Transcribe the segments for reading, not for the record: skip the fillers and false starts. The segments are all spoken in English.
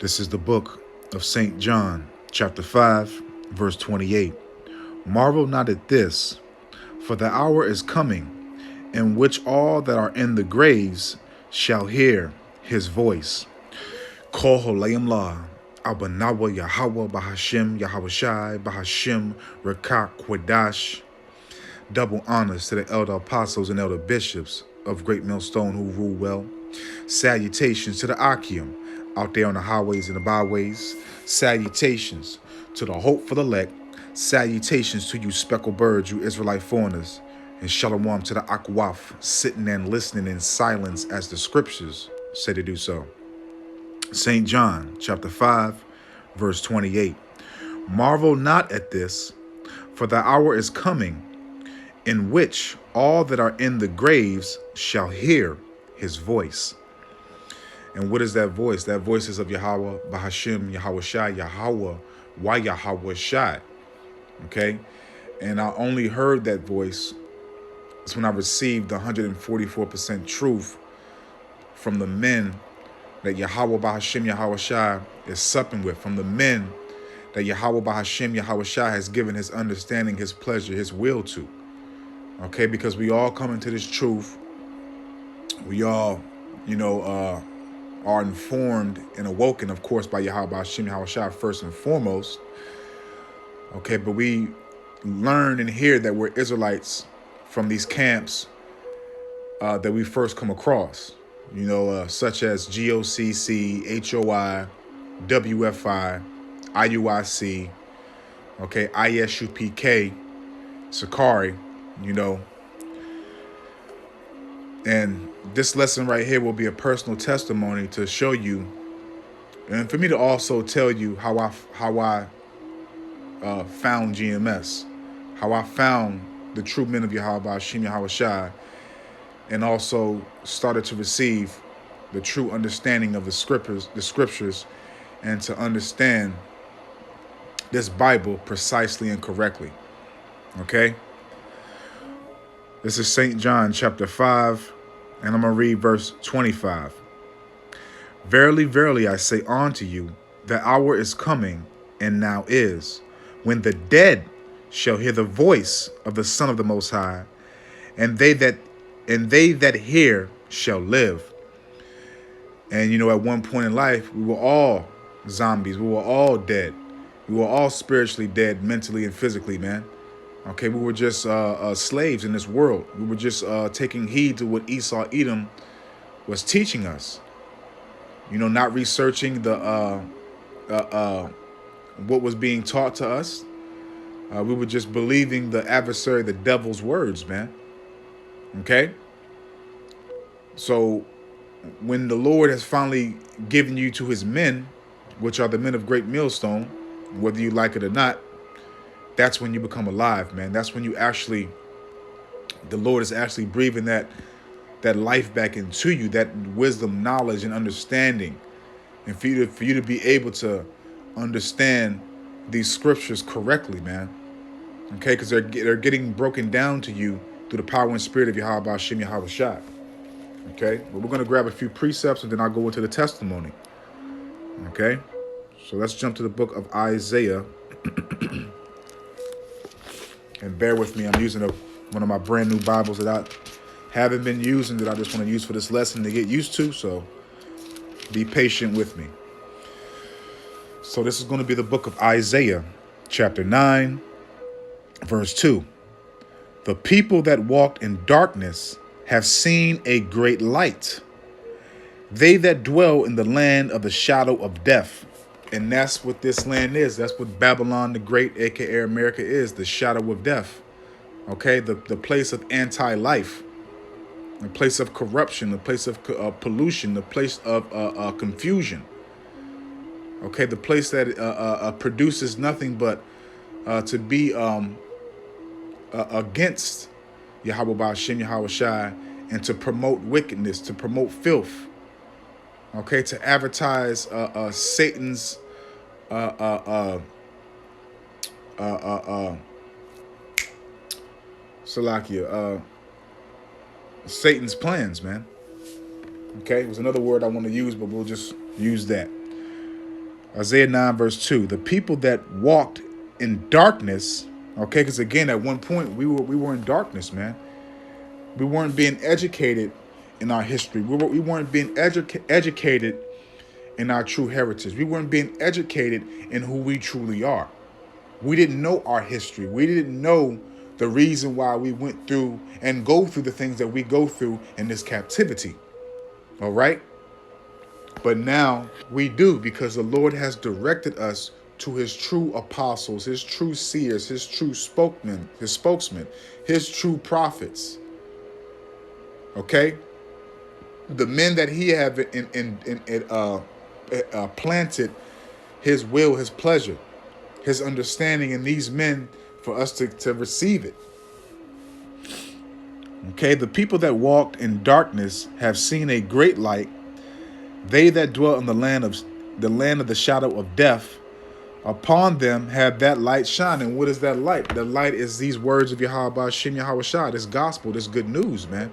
This is the book of St. John, chapter 5, verse 28. Marvel not at this, for the hour is coming, in which all that are in the graves shall hear his voice. Kol Holayim La, Abanawa Yahweh Bahashim Yahweh Bahashim Rekak Kwadash. Double honors to the elder apostles and elder bishops of Great Millstone who rule well. Salutations to the Akim out there on the highways and the byways. Salutations to the hope for the elect. Salutations to you speckled birds, you Israelite foreigners. And shalom to the Akwaf, sitting and listening in silence as the scriptures say to do so. St. John, chapter 5, verse 28. Marvel not at this, for the hour is coming, in which all that are in the graves shall hear his voice. And what is that voice? That voice is of Yahweh, Bahashim, Yahweh Shai, Yahweh, why Yahweh Shai. Okay? And I only heard that voice when I received 144% truth from the men that Yahweh Bahashim Yahweh Shai is supping with, from the men that Yahweh Bahashim Yahweh Shai has given his understanding, his pleasure, his will to. Okay, because we all come into this truth. We all, are informed and awoken, of course, by Yahweh Bahashim Yahweh Shai first and foremost. Okay, but we learn and hear that we're Israelites from these camps that we first come across. Such as GOCC, HOI, WFI, IUIC, okay, ISUPK, Sakari, And this lesson right here will be a personal testimony to show you, and for me to also tell you how I found GMS, how I found the true men of Yahweh Bahashim Yahweh Shai, and also started to receive the true understanding of the scriptures, and to understand this Bible precisely and correctly. Okay? This is St. John chapter 5, and I'm going to read verse 25. Verily, verily, I say unto you, the hour is coming, and now is, when the dead shall hear the voice of the Son of the Most High, and they that hear shall live. And at one point in life, we were all zombies. We were all dead. We were all spiritually dead, mentally and physically, man. Okay, we were just slaves in this world. We were just taking heed to what Esau Edom was teaching us. Not researching the what was being taught to us. We were just believing the adversary, the devil's words, man. Okay? So when the Lord has finally given you to his men, which are the men of Great Millstone, whether you like it or not, that's when you become alive, man. That's when the Lord is actually breathing that life back into you, that wisdom, knowledge, and understanding. And for you to be able to understand these scriptures correctly, man. Okay, because they're getting broken down to you through the power and spirit of Yahweh Bahashim Yahweh Shai. Okay, but we're going to grab a few precepts and then I'll go into the testimony. Okay, so let's jump to the book of Isaiah. And bear with me, I'm using one of my brand new Bibles that I haven't been using, that I just want to use for this lesson to get used to, so be patient with me. So this is going to be the book of Isaiah, chapter 9, verse 2. The people that walked in darkness have seen a great light. They that dwell in the land of the shadow of death. And that's what this land is. That's what Babylon the Great, aka America, is, the shadow of death. Okay, the place of anti-life, the place of corruption, the place of pollution, the place of confusion. Okay, the place that produces nothing but to be against Yahweh Bahashim Yahweh Shai, and to promote wickedness, to promote filth. Okay, to advertise Satan's Satan's plans, man. Okay, it was another word I want to use, but we'll just use that. Isaiah 9 verse 2. The people that walked in darkness, okay, because again, at one point we were in darkness, man. We weren't being educated in our history. We weren't being educated in our true heritage. We weren't being educated in who we truly are. We didn't know our history. We didn't know the reason why we went through and go through the things that we go through in this captivity. All right? But now we do, because the Lord has directed us to his true apostles, his true seers, his true spokesmen, his true prophets. Okay? The men that he have planted his will, his pleasure, his understanding in these men for us to receive it. Okay, the people that walked in darkness have seen a great light. They that dwell in the land of the shadow of death, upon them have that light shine. And what is that light? The light is these words of Yahweh Shem Yahweh Shah, this gospel, this good news, man.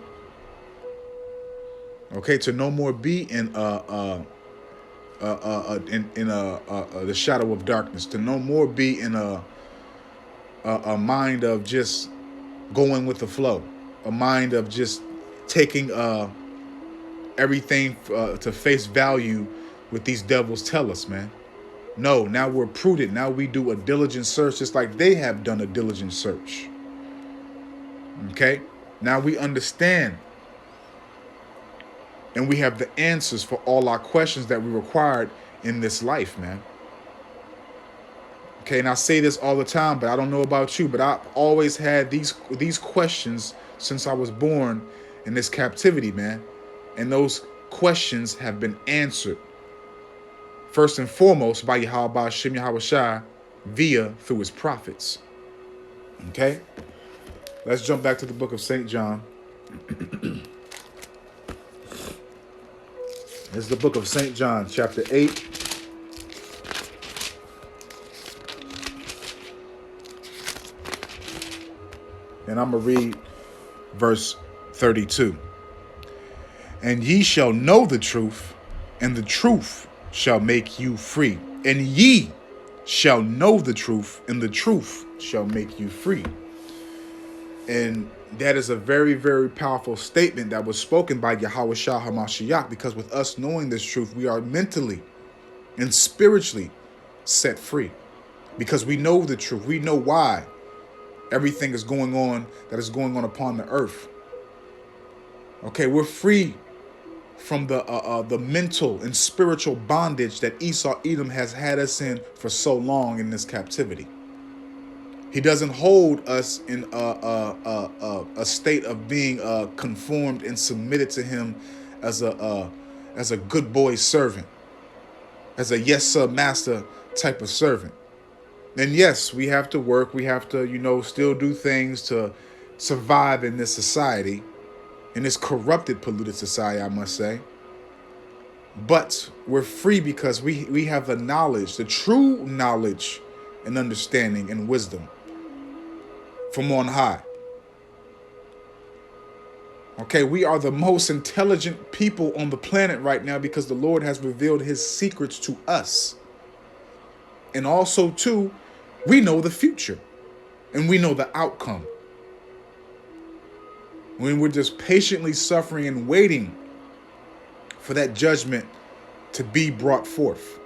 Okay, to no more be in the shadow of darkness, to no more be in a mind of just going with the flow, a mind of just taking everything to face value what these devils tell us, man. No, now we're prudent. Now we do a diligent search, just like they have done a diligent search. Okay? Now we understand, and we have the answers for all our questions that we required in this life, man. Okay, and I say this all the time, but I don't know about you, but I've always had these questions since I was born in this captivity, man. And those questions have been answered, first and foremost, by Yahweh Shem Yahweh Shai through his prophets. Okay? Let's jump back to the book of St. John. This is the book of St. John, chapter 8. And I'm going to read verse 32. And ye shall know the truth, and the truth shall make you free. And ye shall know the truth, and the truth shall make you free. And that is a very, very powerful statement that was spoken by Yahweh Shah HaMashiach, because with us knowing this truth, we are mentally and spiritually set free. Because we know the truth. We know why everything is going on that is going on upon the earth. Okay, we're free from the mental and spiritual bondage that Esau Edom has had us in for so long in this captivity. He doesn't hold us in a state of being conformed and submitted to him as a good boy servant, as a yes sir master type of servant. And yes, we have to work. We have to, still do things to survive in this society, in this corrupted, polluted society, I must say. But we're free because we have the knowledge, the true knowledge and understanding and wisdom from on high. Okay, we are the most intelligent people on the planet right now because the Lord has revealed his secrets to us. And also, too, we know the future and we know the outcome. When we're just patiently suffering and waiting for that judgment to be brought forth.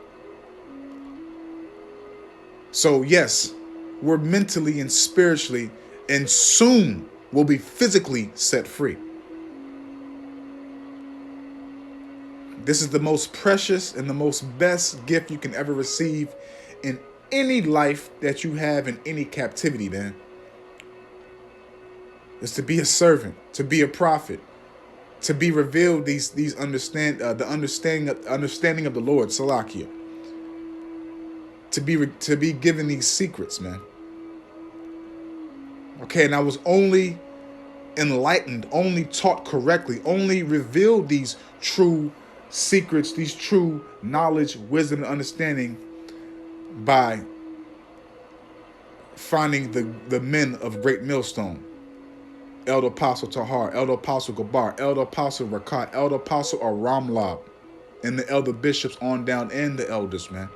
So, yes, we're mentally and spiritually, and soon will be physically set free. This is the most precious and the most best gift you can ever receive in any life that you have in any captivity, man. Is to be a servant, to be a prophet, to be revealed the understanding of the Lord, Salakia. To be given these secrets, man. Okay, and I was only enlightened, only taught correctly, only revealed these true secrets, these true knowledge, wisdom, and understanding by finding the men of Great Millstone. Elder Apostle Tahar, Elder Apostle Gabar, Elder Apostle Rakat, Elder Apostle Aramlab, and the elder bishops on down, and the elders, man.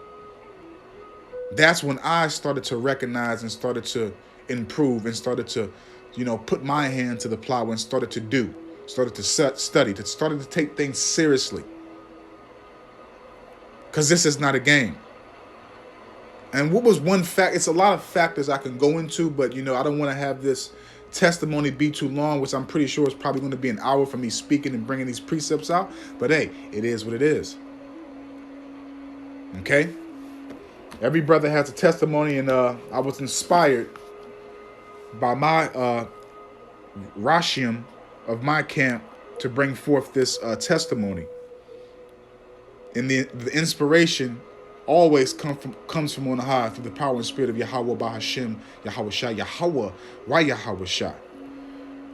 That's when I started to recognize and started to improve and started to, put my hand to the plow and started to started to study, started to take things seriously. Because this is not a game. And what was one fact? It's a lot of factors I can go into, but I don't want to have this testimony be too long, which I'm pretty sure is probably going to be an hour for me speaking and bringing these precepts out. But hey, it is what it is. Okay? Every brother has a testimony, and I was inspired by my Rashim of my camp to bring forth this testimony. And the inspiration always comes from on high through the power and spirit of Yahweh Bahashim, Yahweh Shai, Yahweh, why Yahweh Shai.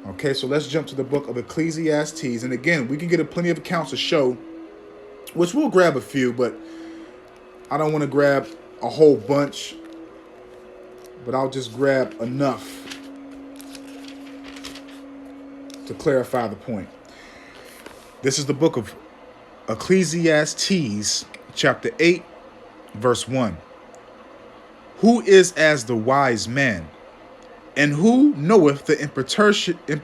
Okay, so let's jump to the book of Ecclesiastes. And again, we can get plenty of accounts to show, which we'll grab a few, but I don't want to grab a whole bunch, but I'll just grab enough to clarify the point. This is the book of Ecclesiastes, chapter 8, verse 1. Who is as the wise man, and who knoweth the interpretation, and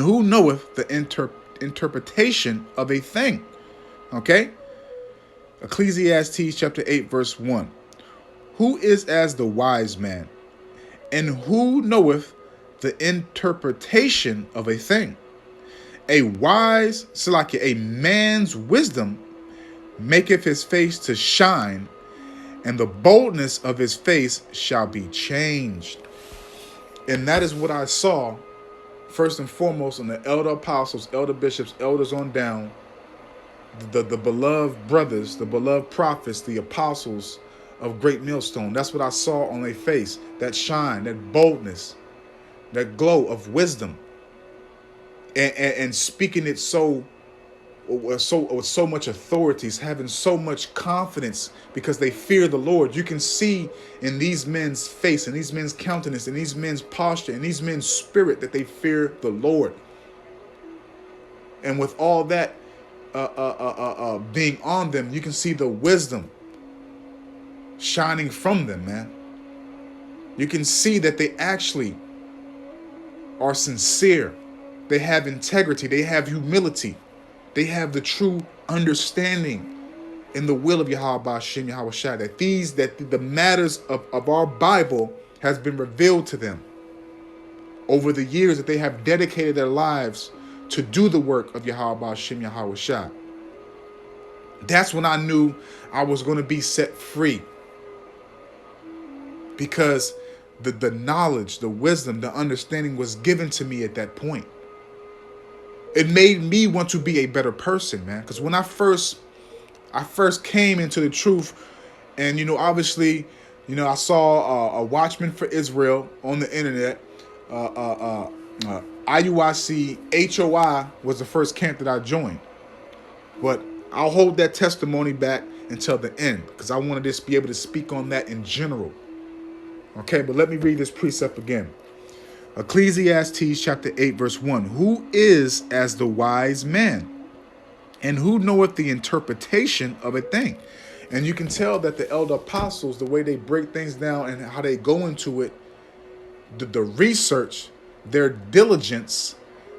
who knoweth the interpretation of a thing? Okay? Ecclesiastes chapter 8, verse 1. Who is as the wise man, and who knoweth the interpretation of a thing? A wise, a man's wisdom maketh his face to shine, and the boldness of his face shall be changed. And that is what I saw, first and foremost, in the elder apostles, elder bishops, elders on down, the beloved brothers, the beloved prophets, the apostles of Great Millstone. That's what I saw on their face, that shine, that boldness, that glow of wisdom, and speaking it with so much authority, having so much confidence because they fear the Lord. You can see in these men's face, in these men's countenance, in these men's posture, in these men's spirit that they fear the Lord. And with all that being on them, you can see the wisdom shining from them, man. You can see that they actually are sincere. They have integrity. They have humility. They have the true understanding in the will of Yahweh Ba'ashem, Yahweh Shai, that the matters of our Bible has been revealed to them over the years, that they have dedicated their lives to do the work of Yahweh Ba'ashem, Yahweh Shai. That's when I knew I was going to be set free, because the knowledge, the wisdom, the understanding was given to me at that point. It made me want to be a better person, man. Because when I first came into the truth, and obviously, I saw a Watchman for Israel on the internet. IUIC HOI was the first camp that I joined, but I'll hold that testimony back until the end, because I want to just be able to speak on that in general. Okay, but let me read this precept again. Ecclesiastes chapter 8, verse 1. Who is as the wise man, and who knoweth the interpretation of a thing? And you can tell that the elder apostles, the way they break things down and how they go into it, the research, their diligence,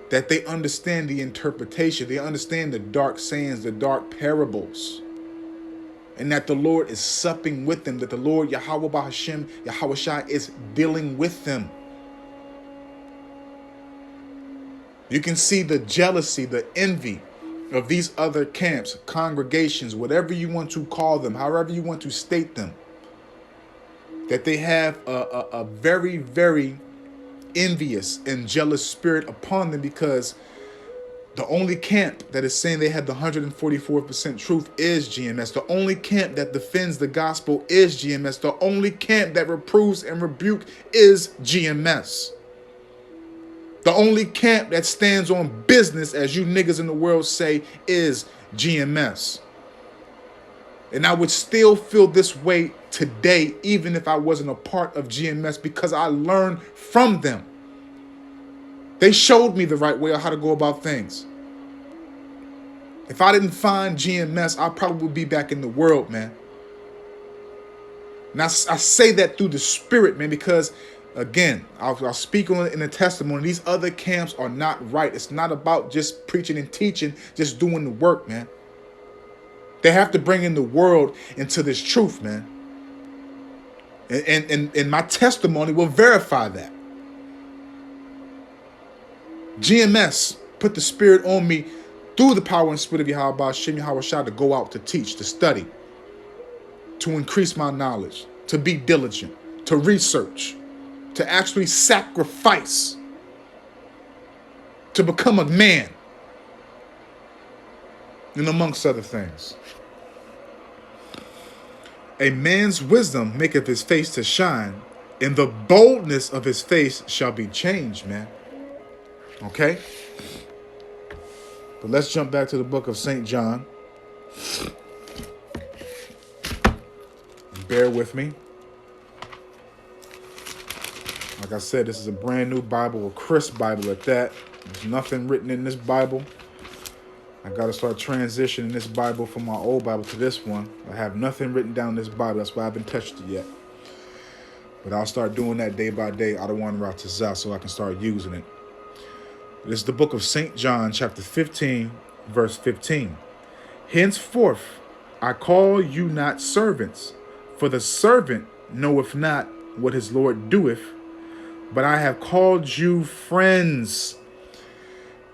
that they understand the interpretation. They understand the dark sayings, the dark parables. And that the Lord is supping with them, that the Lord, Yahweh Bahashim, Yahweh Shai, is dealing with them. You can see the jealousy, the envy of these other camps, congregations, whatever you want to call them, however you want to state them, that they have a very, very envious and jealous spirit upon them, because the only camp that is saying they have the 144% truth is GMS. The only camp that defends the gospel is GMS. The only camp that reproves and rebuke is GMS. The only camp that stands on business, as you niggas in the world say, is GMS. And I would still feel this way today, even if I wasn't a part of GMS, because I learned from them. They showed me the right way of how to go about things. If I didn't find GMS, I probably would be back in the world, man. And I say that through the Spirit, man, because, again, I'll speak on it in the testimony. These other camps are not right. It's not about just preaching and teaching, just doing the work, man. They have to bring in the world into this truth, man. And my testimony will verify that. GMS put the Spirit on me through the power and spirit of Yahweh Shem Yahweh Shah to go out to teach, to study, to increase my knowledge, to be diligent, to research, to actually sacrifice, to become a man, and amongst other things. A man's wisdom maketh his face to shine, and the boldness of his face shall be changed, man. Okay? But let's jump back to the book of St. John. Bear with me. Like I said, this is a brand new Bible, a crisp Bible at that. There's nothing written in this Bible. I got to start transitioning this Bible from my old Bible to this one. I have nothing written down in this Bible. That's why I haven't touched it yet. But I'll start doing that day by day. I don't want to route to Zah so I can start using it. This is the book of St. John, chapter 15, verse 15. Henceforth, I call you not servants, for the servant knoweth not what his Lord doeth, but I have called you friends.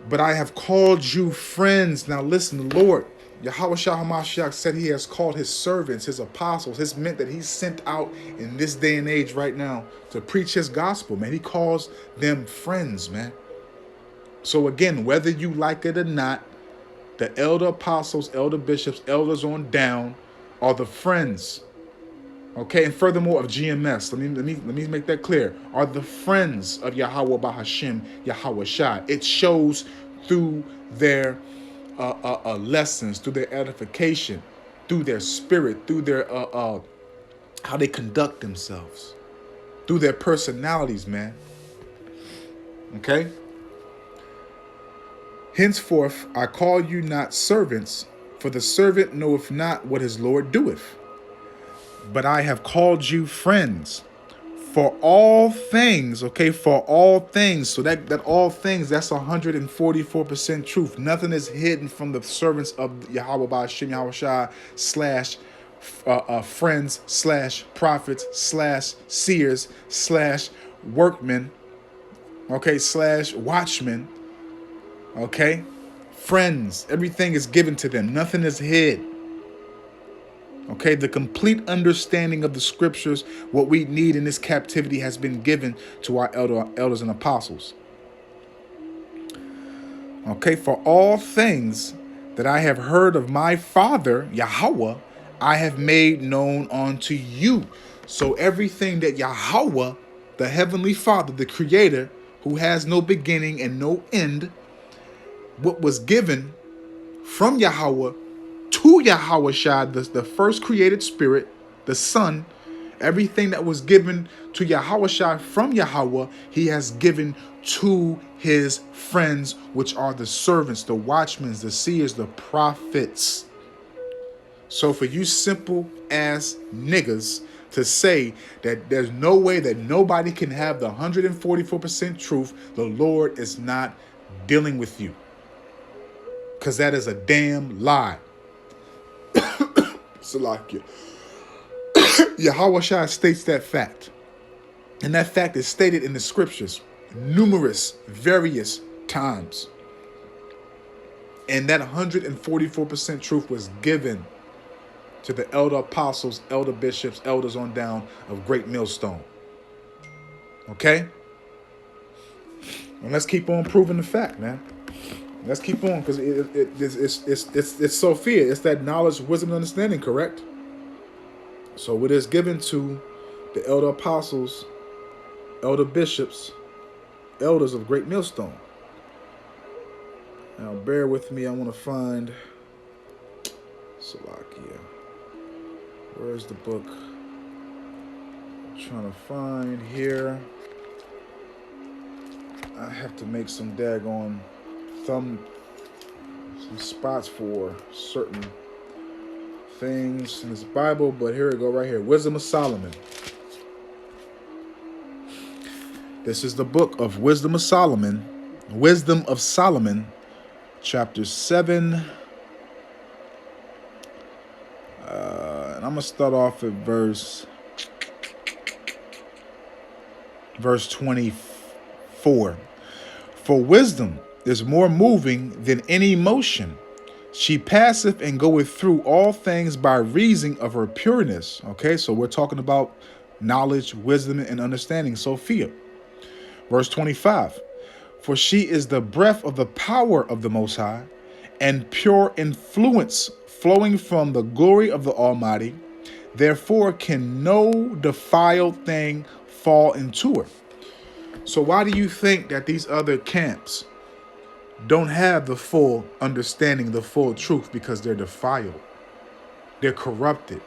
But I have called you friends. Now listen, the Lord, Yahweh Shah HaMashiach, said he has called his servants, his apostles, his men that he sent out in this day and age right now to preach his gospel, man. He calls them friends, man. So again, whether you like it or not, the elder apostles, elder bishops, elders on down are the friends. Okay, and furthermore of GMS, let me make that clear, are the friends of Yahweh Bahashim, Yahweh Shai. It shows through their lessons, through their edification, through their spirit, through their how they conduct themselves, through their personalities, man. Okay? Henceforth, I call you not servants, for the servant knoweth not what his Lord doeth. But I have called you friends. For all things, okay, for all things. So that all things, that's 144% truth. Nothing is hidden from the servants of Yahweh Ba'ashem Yahweh Shai / friends / prophets / seers / workmen, okay, / watchmen. Okay, friends, everything is given to them. Nothing is hid. Okay, the complete understanding of the scriptures, what we need in this captivity, has been given to our elders and apostles. Okay, for all things that I have heard of my Father, Yahweh, I have made known unto you. So everything that Yahweh, the Heavenly Father, the Creator, who has no beginning and no end, what was given from Yahweh to Yahweh Shai, the first created spirit, the Son, everything that was given to Yahweh Shai from Yahweh, he has given to his friends, which are the servants, the watchmen, the seers, the prophets. So for you simple ass niggas to say that there's no way that nobody can have the 144% truth, the Lord is not dealing with you. Because that is a damn lie. Salakia. Yahweh Shai states that fact. And that fact is stated in the scriptures various times. And that 144% truth was given to the elder apostles, elder bishops, elders on down of Great Millstone. Okay? And let's keep on proving the fact, man. Let's keep on, because it's Sophia. It's that knowledge, wisdom, and understanding, correct? So it is given to the elder apostles, elder bishops, elders of Great Millstone. Now, bear with me. I want to find Salakia. Where's the book? I'm trying to find here. I have to make some daggone some spots for certain things in this Bible, but here we go right here. Wisdom of Solomon. This is the book of Wisdom of Solomon. Wisdom of Solomon, chapter 7. And I'm going to start off at verse 24. For wisdom is more moving than any motion. She passeth and goeth through all things by reason of her pureness. Okay, so we're talking about knowledge, wisdom, and understanding, Sophia. Verse 25. For she is the breath of the power of the Most High, and pure influence flowing from the glory of the Almighty. Therefore can no defiled thing fall into her. So why do you think that these other camps don't have the full understanding, the full truth? Because they're defiled. They're corrupted.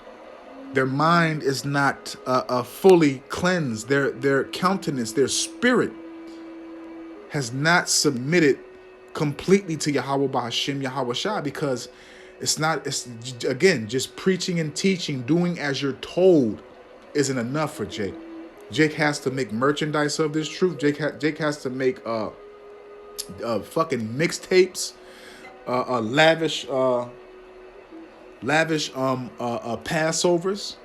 Their mind is not fully cleansed. Their countenance, their spirit has not submitted completely to Yahweh B'Hashem, Yahweh Shah, because it's again, just preaching and teaching, doing as you're told isn't enough for Jake. Jake has to make merchandise of this truth. Jake has to make fucking mixtapes, lavish Passovers,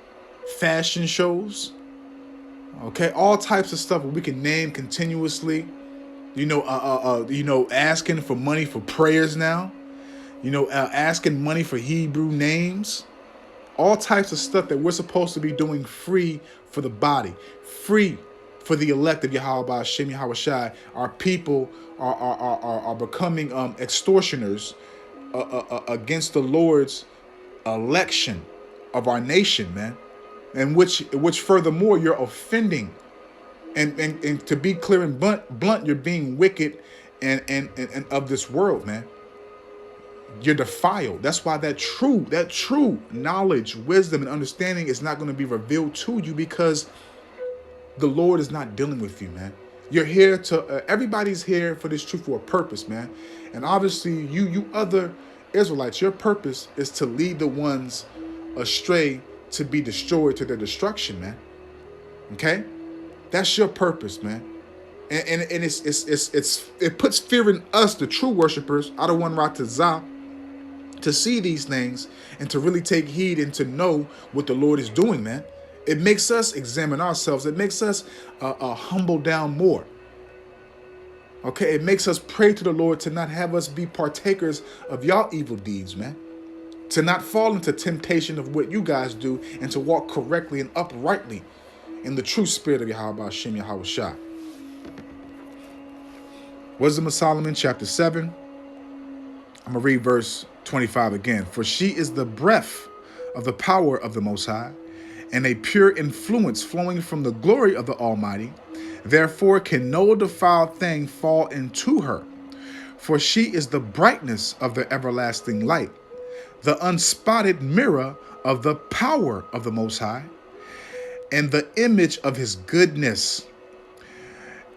fashion shows, okay, all types of stuff we can name continuously. Asking for money for prayers now. Asking money for Hebrew names. All types of stuff that we're supposed to be doing free for the body, free for the elect of Yahweh B'Hashem, Yahweh Shai. Our people are becoming extortioners against the Lord's election of our nation, man. And which furthermore, you're offending. And to be clear and blunt, you're being wicked and of this world, man. You're defiled. That's why that true knowledge, wisdom, and understanding is not going to be revealed to you, because the Lord is not dealing with you, man. You're here to, everybody's here for this truth for a purpose, man. And obviously you other Israelites, your purpose is to lead the ones astray to be destroyed to their destruction, man. Okay? That's your purpose, man. And it puts fear in us, the true worshipers, Adawan Ratazah, to see these things and to really take heed and to know what the Lord is doing, man. It makes us examine ourselves. It makes us humble down more. Okay, it makes us pray to the Lord to not have us be partakers of y'all evil deeds, man. To not fall into temptation of what you guys do, and to walk correctly and uprightly in the true spirit of Yahweh B'Hashem, Yahweh Shah. Wisdom of Solomon, chapter 7. I'm going to read verse 25 again. For she is the breath of the power of the Most High, and a pure influence flowing from the glory of the Almighty. Therefore can no defiled thing fall into her. For she is the brightness of the everlasting light, the unspotted mirror of the power of the Most High, and the image of his goodness.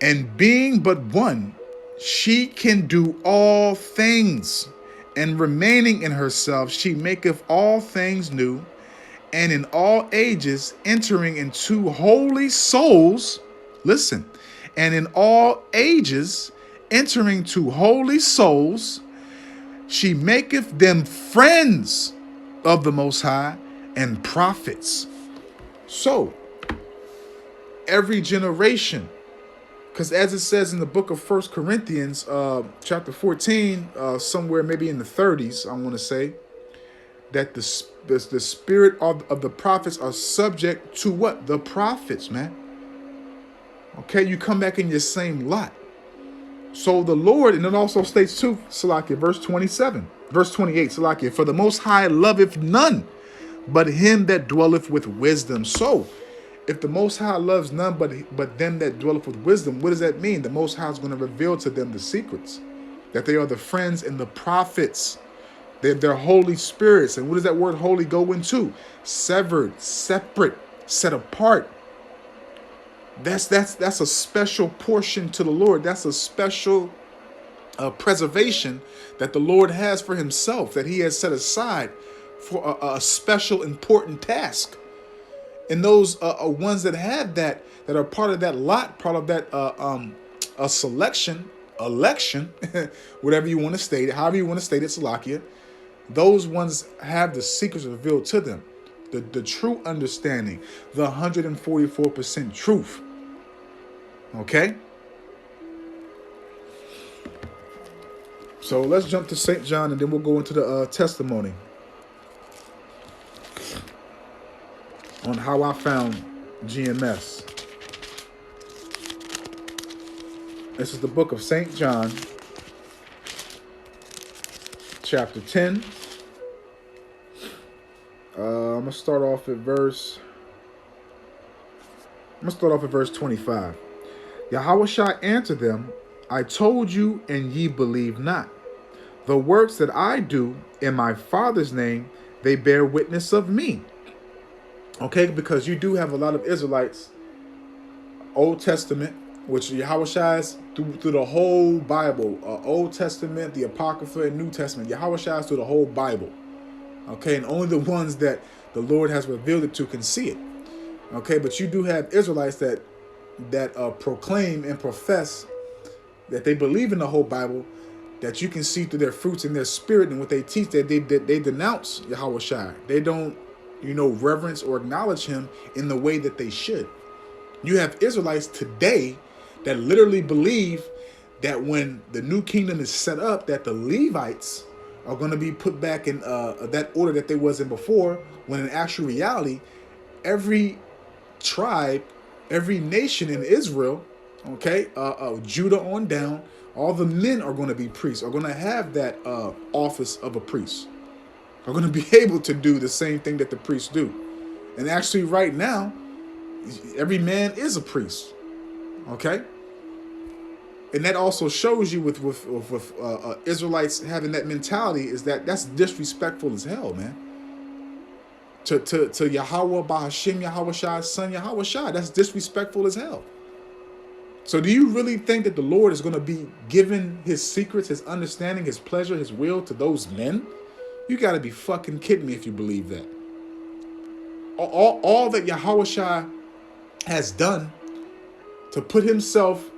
And being but one, she can do all things. And remaining in herself, she maketh all things new. And in all ages entering into holy souls. Listen. And in all ages entering to holy souls, she maketh them friends of the Most High and prophets. So, every generation, because as it says in the book of 1 Corinthians, chapter 14, somewhere maybe in the 30s, I want to say, that the spirit of the prophets are subject to what? The prophets, man. Okay, you come back in your same lot. So the Lord, and it also states too, Salakia, verse 28, Salakia, for the Most High loveth none but him that dwelleth with wisdom. So, if the Most High loves none but them that dwelleth with wisdom, what does that mean? The Most High is going to reveal to them the secrets, that they are the friends and the prophets. They're holy spirits. And what does that word holy go into? Severed, separate, set apart. That's a special portion to the Lord. That's a special preservation that the Lord has for himself, that he has set aside for a special important task. And those ones that have that are part of that lot, part of that a selection, election, whatever you want to state it, however you want to state it, Salakia, those ones have the secrets revealed to them, the true understanding, the 144% truth. Okay? So let's jump to St. John, and then we'll go into the testimony on how I found GMS. This is the book of St. John, chapter 10. I'm gonna start off at verse 25. Yahushua answered them, I told you, and ye believe not. The works that I do in my Father's name, they bear witness of me. Okay, because you do have a lot of Israelites, Old Testament, which Yahushua is through the whole Bible, Old Testament, the Apocrypha, and New Testament. Yahushua is through the whole Bible. Okay, and only the ones that the Lord has revealed it to can see it. Okay, but you do have Israelites that proclaim and profess that they believe in the whole Bible, that you can see through their fruits and their spirit and what they teach, that they denounce Yahushua. They don't, reverence or acknowledge him in the way that they should. You have Israelites today that literally believe that when the new kingdom is set up, that the Levites are going to be put back in that order that they was in before, when in actual reality, every tribe, every nation in Israel, okay, Judah on down, all the men are going to be priests, are going to have that office of a priest, are going to be able to do the same thing that the priests do. And actually right now, every man is a priest, okay? And that also shows you with Israelites having that mentality, is that's disrespectful as hell, man. To Yahweh, Bahashim, Yahweh's son, Yahweh, that's disrespectful as hell. So do you really think that the Lord is going to be giving his secrets, his understanding, his pleasure, his will to those men? You got to be fucking kidding me if you believe that. All that Yahweh has done to put himself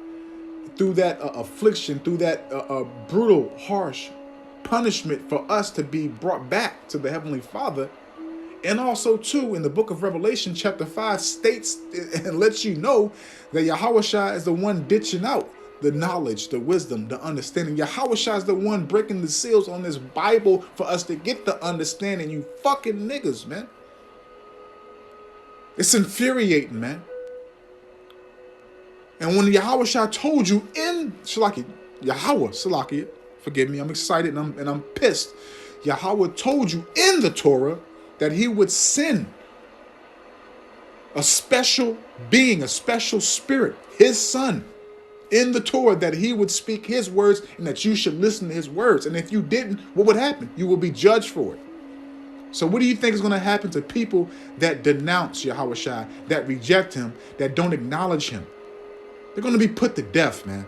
through that affliction, through that brutal, harsh punishment for us to be brought back to the Heavenly Father. And also, too, in the book of Revelation, chapter 5, states and lets you know that Yahushua is the one ditching out the knowledge, the wisdom, the understanding. Yahushua is the one breaking the seals on this Bible for us to get the understanding. You fucking niggas, man. It's infuriating, man. And when Yahushua told you in Salakia, forgive me, I'm excited and I'm pissed. Yahweh told you in the Torah that he would send a special being, a special spirit, his son, in the Torah, that he would speak his words and that you should listen to his words. And if you didn't, what would happen? You will be judged for it. So what do you think is going to happen to people that denounce Yahushua, that reject him, that don't acknowledge him? They're going to be put to death, man.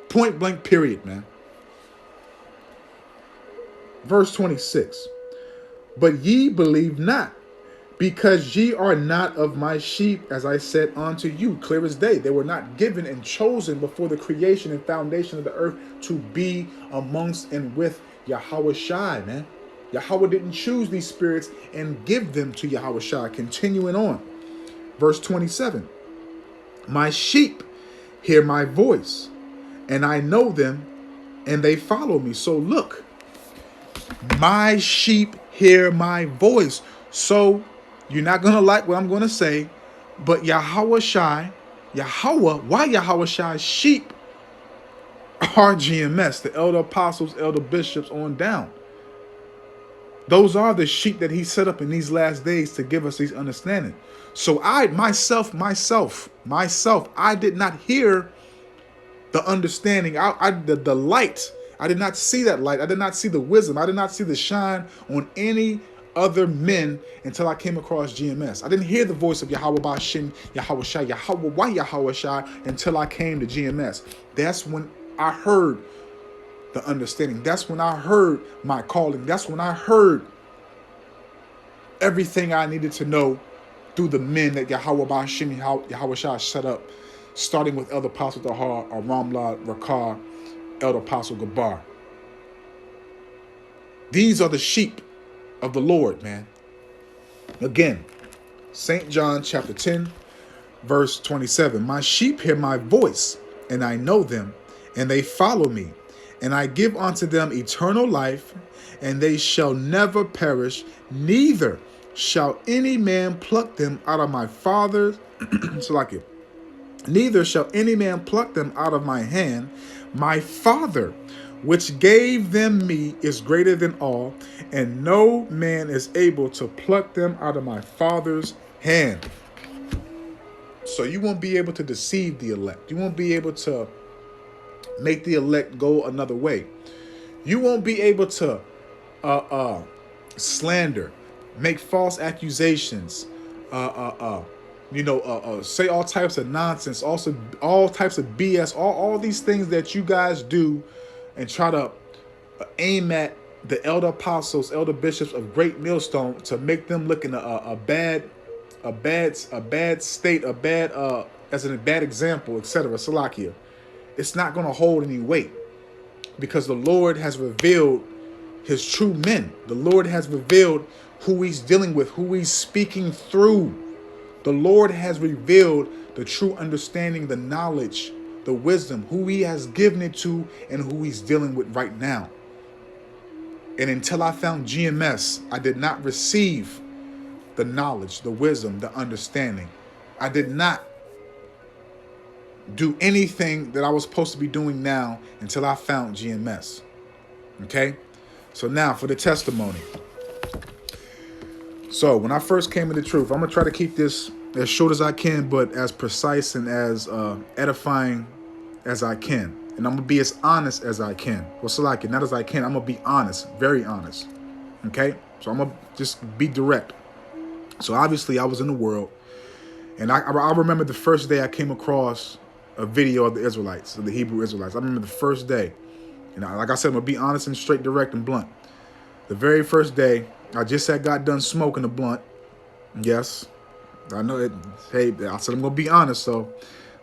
Point blank, period, man. Verse 26. But ye believe not, because ye are not of my sheep, as I said unto you. Clear as day. They were not given and chosen before the creation and foundation of the earth to be amongst and with Yahushua, man. Yahweh didn't choose these spirits and give them to Yahushua. Continuing on. Verse 27. My sheep hear my voice, and I know them, and they follow me. So look, my sheep hear my voice. So you're not going to like what I'm going to say, but why Yahushai's sheep are GMS, the elder apostles, elder bishops on down. Those are the sheep that he set up in these last days to give us these understanding. So I myself, I did not hear the understanding, the light. I did not see that light. I did not see the wisdom. I did not see the shine on any other men until I came across GMS. I didn't hear the voice of Yahweh Ba'ashin, Yahweh until I came to GMS. That's when I heard the understanding. That's when I heard my calling. That's when I heard everything I needed to know through the men that Yahweh Bashim, Yahweh Shah set up, starting with Elder Apostle Tahar, Ramla Rakar, Elder Apostle Gabar. These are the sheep of the Lord, man. Again, St. John chapter 10, verse 27. My sheep hear my voice, and I know them, and they follow me. And I give unto them eternal life, and they shall never perish, neither shall any man pluck them out of my Father's neither shall any man pluck them out of my hand. My Father, which gave them me, is greater than all, and no man is able to pluck them out of my Father's hand. So you won't be able to deceive the elect. You won't be able to make the elect go another way. You won't be able to slander, make false accusations, say all types of nonsense, also all types of BS, all these things that you guys do and try to aim at the elder apostles, elder bishops of Great Millstone to make them look in a bad state, as a bad example, etc. Salakia. It's not going to hold any weight because the Lord has revealed his true men. The Lord has revealed who he's dealing with, who he's speaking through. The Lord has revealed the true understanding, the knowledge, the wisdom, who he has given it to and who he's dealing with right now. And until I found GMS, I did not receive the knowledge, the wisdom, the understanding. I did not do anything that I was supposed to be doing now until I found GMS. Okay? So now for the testimony. So when I first came into truth, I'm going to try to keep this as short as I can, but as precise and as edifying as I can. And I'm going to be as honest as I can. Well, so like, not as I can, I'm going to be honest, very honest. Okay? So I'm going to just be direct. So obviously I was in the world, and I remember the first day I came across a video of the Israelites, of the Hebrew Israelites. I remember the first day, and like I said, I'm going to be honest and straight, direct, and blunt. The very first day, I just had got done smoking a blunt. Yes, I know it. Hey, I said I'm going to be honest, so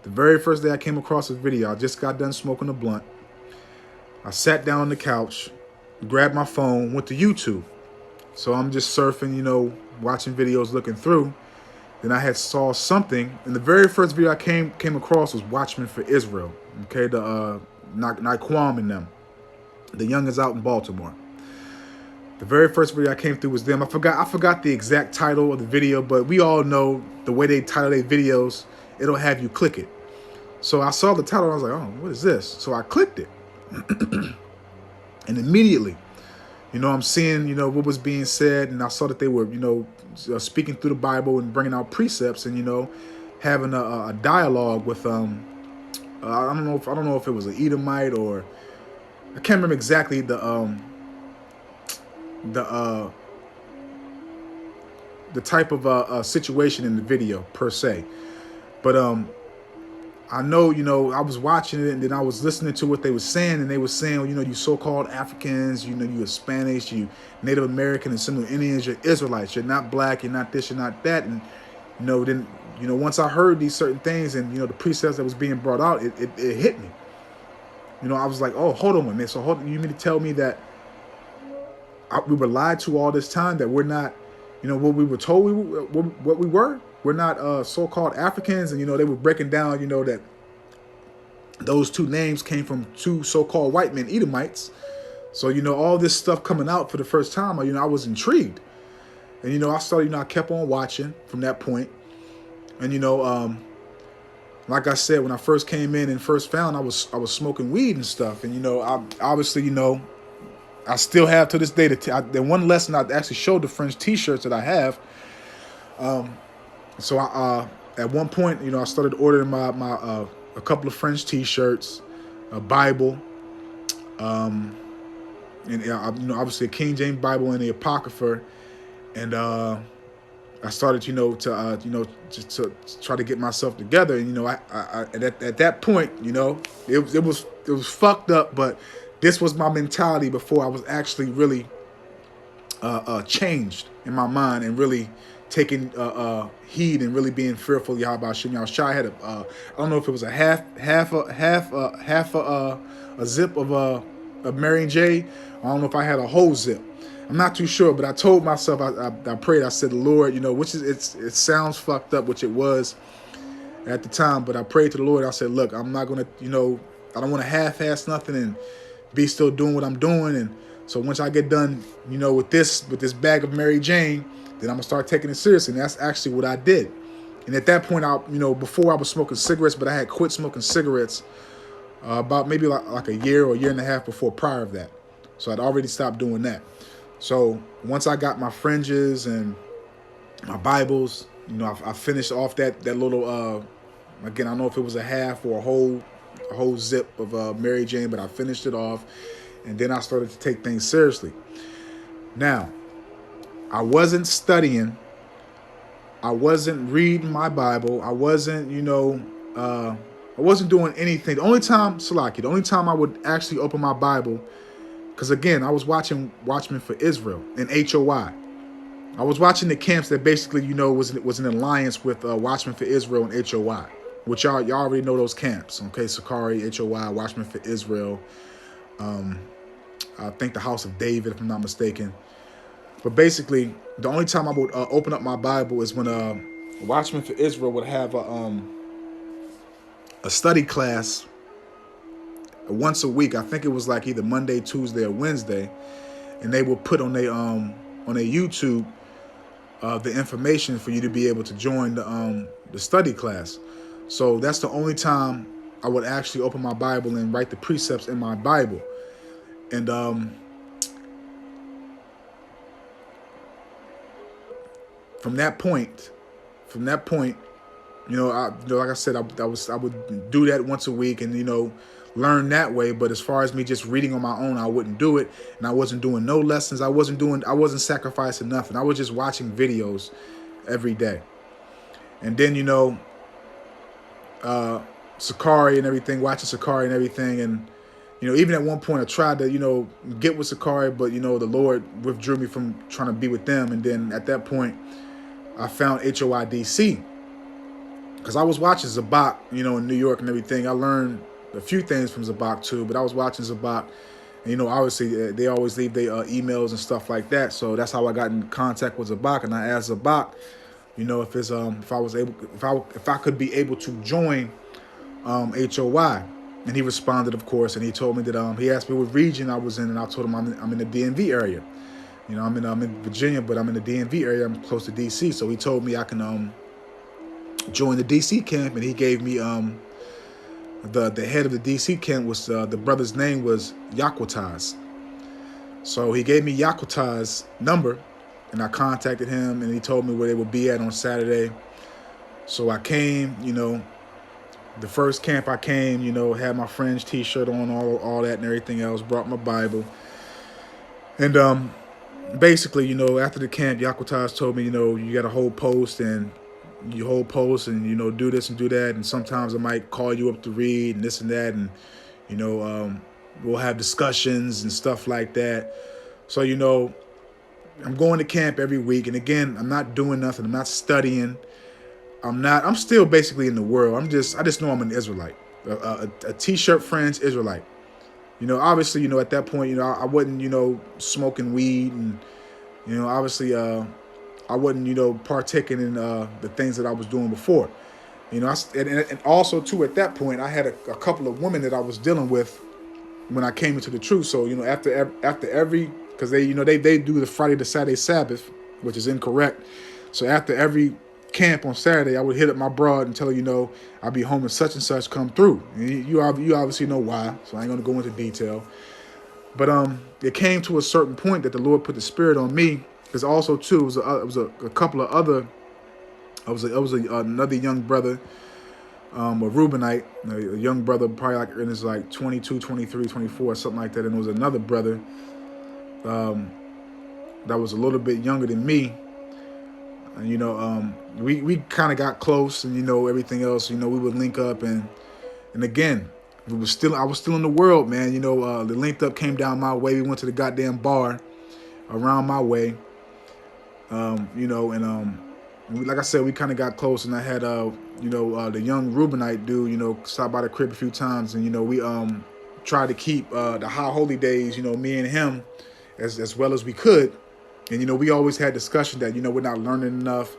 the very first day I came across this video, I just got done smoking a blunt. I sat down on the couch, grabbed my phone, went to YouTube. So I'm just surfing, watching videos, looking through. Then I had saw something, and the very first video I came across was Watchmen for Israel. Okay, the Naquam and them, the youngins out in Baltimore. The very first video I came through was them. I forgot the exact title of the video, but we all know the way they title their videos, it'll have you click it. So I saw the title, and I was like, oh, what is this? So I clicked it, and immediately, I'm seeing, what was being said, and I saw that they were, speaking through the Bible and bringing out precepts, and having a dialogue with I don't know if it was an Edomite or I can't remember exactly the type of situation in the video per se, but I know, I was watching it and then I was listening to what they were saying, and they were saying, you so-called Africans, you Hispanics, you Native American and Seminole Indians, you're Israelites, you're not black, you're not this, you're not that. And, then, once I heard these certain things and, the precepts that was being brought out, it hit me. I was like, oh, hold on, man. So you mean to tell me that we were lied to all this time, that we're not, what we were told what we were? We're not so-called Africans, and they were breaking down, that those two names came from two so-called white men, Edomites. So all this stuff coming out for the first time, I was intrigued, and I started, I kept on watching from that point, and like I said, when I first came in and first found, I was smoking weed and stuff, and I obviously I still have to this day the one lesson I actually showed the French T-shirts that I have. So I at one point, I started ordering my a couple of French T-shirts, a Bible, and obviously a King James Bible and the Apocrypha, and I started to try to get myself together, and I at that point, it was fucked up, but This was my mentality before I was actually really changed in my mind and really taking heed and really being fearful of Yahweh Shem Yahushua. I had I don't know if it was a a zip of a Mary J. I don't know if I had a whole zip. I'm not too sure, but I told myself, I prayed, I said, Lord, which is, it sounds fucked up, which it was at the time, but I prayed to the Lord. I said, look, I'm not going to, I don't want to half-ass nothing and be still doing what I'm doing. And so once I get done, with this bag of Mary Jane, then I'm going to start taking it seriously. And that's actually what I did. And at that point, before I was smoking cigarettes, but I had quit smoking cigarettes about maybe like a year or a year and a half before prior of that. So I'd already stopped doing that. So once I got my fringes and my Bibles, I finished off that little, again, I don't know if it was a half or a whole zip of Mary Jane, but I finished it off. And then I started to take things seriously. Now, I wasn't studying. I wasn't reading my Bible. I wasn't, I wasn't doing anything. The only time I would actually open my Bible, because again, I was watching Watchmen for Israel and HOI. I was watching the camps that basically, was an alliance with Watchmen for Israel and HOI, which y'all already know those camps. Okay, Sakari, HOI, Watchmen for Israel. I think the House of David, if I'm not mistaken. But basically, the only time I would open up my Bible is when Watchmen for Israel would have a study class once a week. I think it was like either Monday, Tuesday, or Wednesday, and they would put on their YouTube the information for you to be able to join the study class. So that's the only time I would actually open my Bible and write the precepts in my Bible. And from that point, like I said, I would do that once a week and learn that way. But as far as me just reading on my own, I wouldn't do it, and I wasn't doing no lessons. I wasn't sacrificing nothing. I was just watching videos every day. And then Sakari and everything, watching Sakari and everything, and even at one point I tried to get with Sakari, but the Lord withdrew me from trying to be with them. And then at that point, I found HOIDC because I was watching Zabak, in New York and everything. I learned a few things from Zabak too, but I was watching Zabak, and obviously they always leave their emails and stuff like that. So that's how I got in contact with Zabak, and I asked Zabak, if I could be able to join HOI. And he responded, of course, and he told me that he asked me what region I was in, and I told him I'm in the DMV area. I'm in Virginia, but I'm in the DMV area. I'm close to DC. So he told me I can join the DC camp, and he gave me the head of the DC camp was the brother's name was Yaquataz. So he gave me Yaquataz's number, and I contacted him, and he told me where they would be at on Saturday. So I came, the first camp I came, had my friend's t-shirt on, all that and everything else, brought my Bible. And basically, after the camp, Yaquataz told me, you got to hold post and do this and do that. And sometimes I might call you up to read and this and that. And, we'll have discussions and stuff like that. So, I'm going to camp every week. And again, I'm not doing nothing. I'm not studying. I'm still basically in the world. I just know I'm an Israelite, a t-shirt friends Israelite. Obviously, at that point, I wasn't, smoking weed, and, obviously, I wasn't, partaking in the things that I was doing before. And also too, at that point, I had a couple of women that I was dealing with when I came into the truth. So, after every, because they do the Friday to Saturday Sabbath, which is incorrect. So after every camp on Saturday, I would hit up my broad and tell her, I'll be home and such come through. You obviously know why, so I ain't gonna go into detail. But it came to a certain point that the Lord put the Spirit on me, because also too it was a couple of other. I was another young brother, a Reubenite, a young brother, probably like in his 22, 23, 24, something like that. And there was another brother that was a little bit younger than me. And, we kind of got close, and everything else. We would link up, and again, I was still in the world, man. The linked up came down my way. We went to the goddamn bar around my way. Like I said, we kind of got close, and I had the young Reubenite dude, stop by the crib a few times, and we tried to keep the high holy days, me and him, as well as we could, and we always had discussion that we're not learning enough,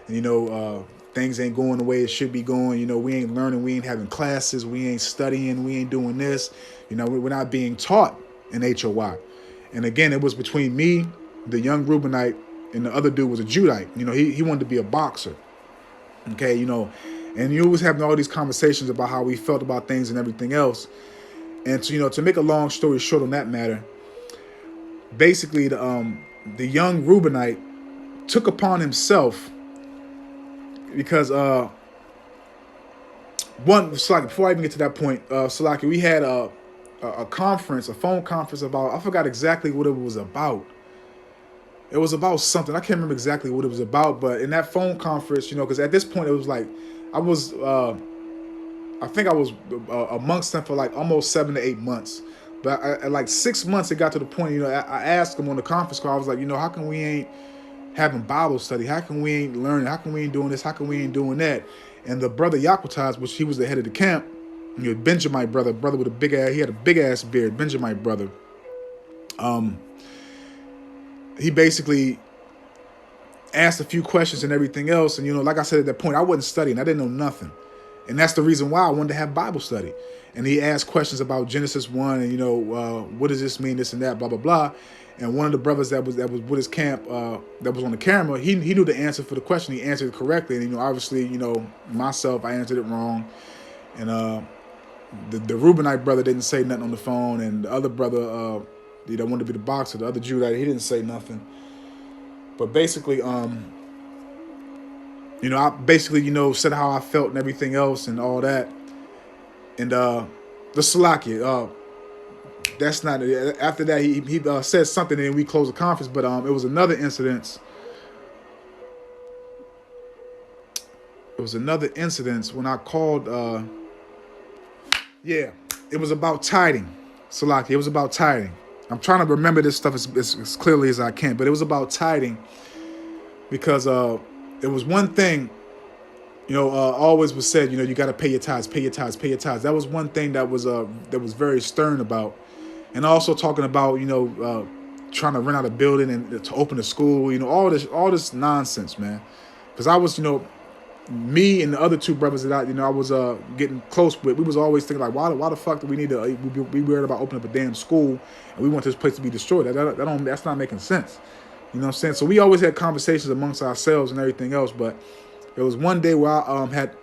and things ain't going the way it should be going. We ain't learning, we ain't having classes, we ain't studying, we ain't doing this. We're not being taught in HOY. And again, it was between me, the young Reubenite, and the other dude was a Judite. He wanted to be a boxer. Okay, and you was having all these conversations about how we felt about things and everything else. And to make a long story short on that matter, basically the young Reubenite took upon himself, because before I even get to that point, Salaki, we had a conference, a phone conference about, I forgot exactly what it was about. It was about something. I can't remember exactly what it was about, but in that phone conference, because at this point it was like, I think I was amongst them for like almost 7 to 8 months. But at like 6 months, it got to the point, I asked him on the conference call, I was like, how come we ain't having Bible study? How come we ain't learning? How come we ain't doing this? How come we ain't doing that? And the brother Yakutas, which he was the head of the camp, Benjamin brother with a big ass, he had a big ass beard, Benjamin brother. He basically asked a few questions and everything else. And, like I said at that point, I wasn't studying. I didn't know nothing. And that's the reason why I wanted to have Bible study. And he asked questions about Genesis 1 and, what does this mean, this and that, blah, blah, blah. And one of the brothers that was with his camp, that was on the camera, he knew the answer for the question. He answered it correctly. And, obviously, myself, I answered it wrong. And the Reubenite brother didn't say nothing on the phone. And the other brother, that wanted to be the boxer, the other Judite, he didn't say nothing. But basically, I basically, said how I felt and everything else and all that. And the Salakia, that's not it. After that, he said something and we closed the conference. But it was another incident. It was another incident when I called. It was about tithing, Salakia. It was about tithing. I'm trying to remember this stuff as clearly as I can, but it was about tithing because it was one thing, always was said, you got to pay your tithes, pay your tithes, pay your tithes. That was one thing that was very stern about, and also talking about trying to rent out a building and to open a school, all this nonsense, man. Because I was me and the other two brothers that I was getting close with, we was always thinking like, why the fuck do we need to be worried about opening up a damn school and we want this place to be destroyed? That's not making sense. You know what I'm saying? So we always had conversations amongst ourselves and everything else. But there was one day where I had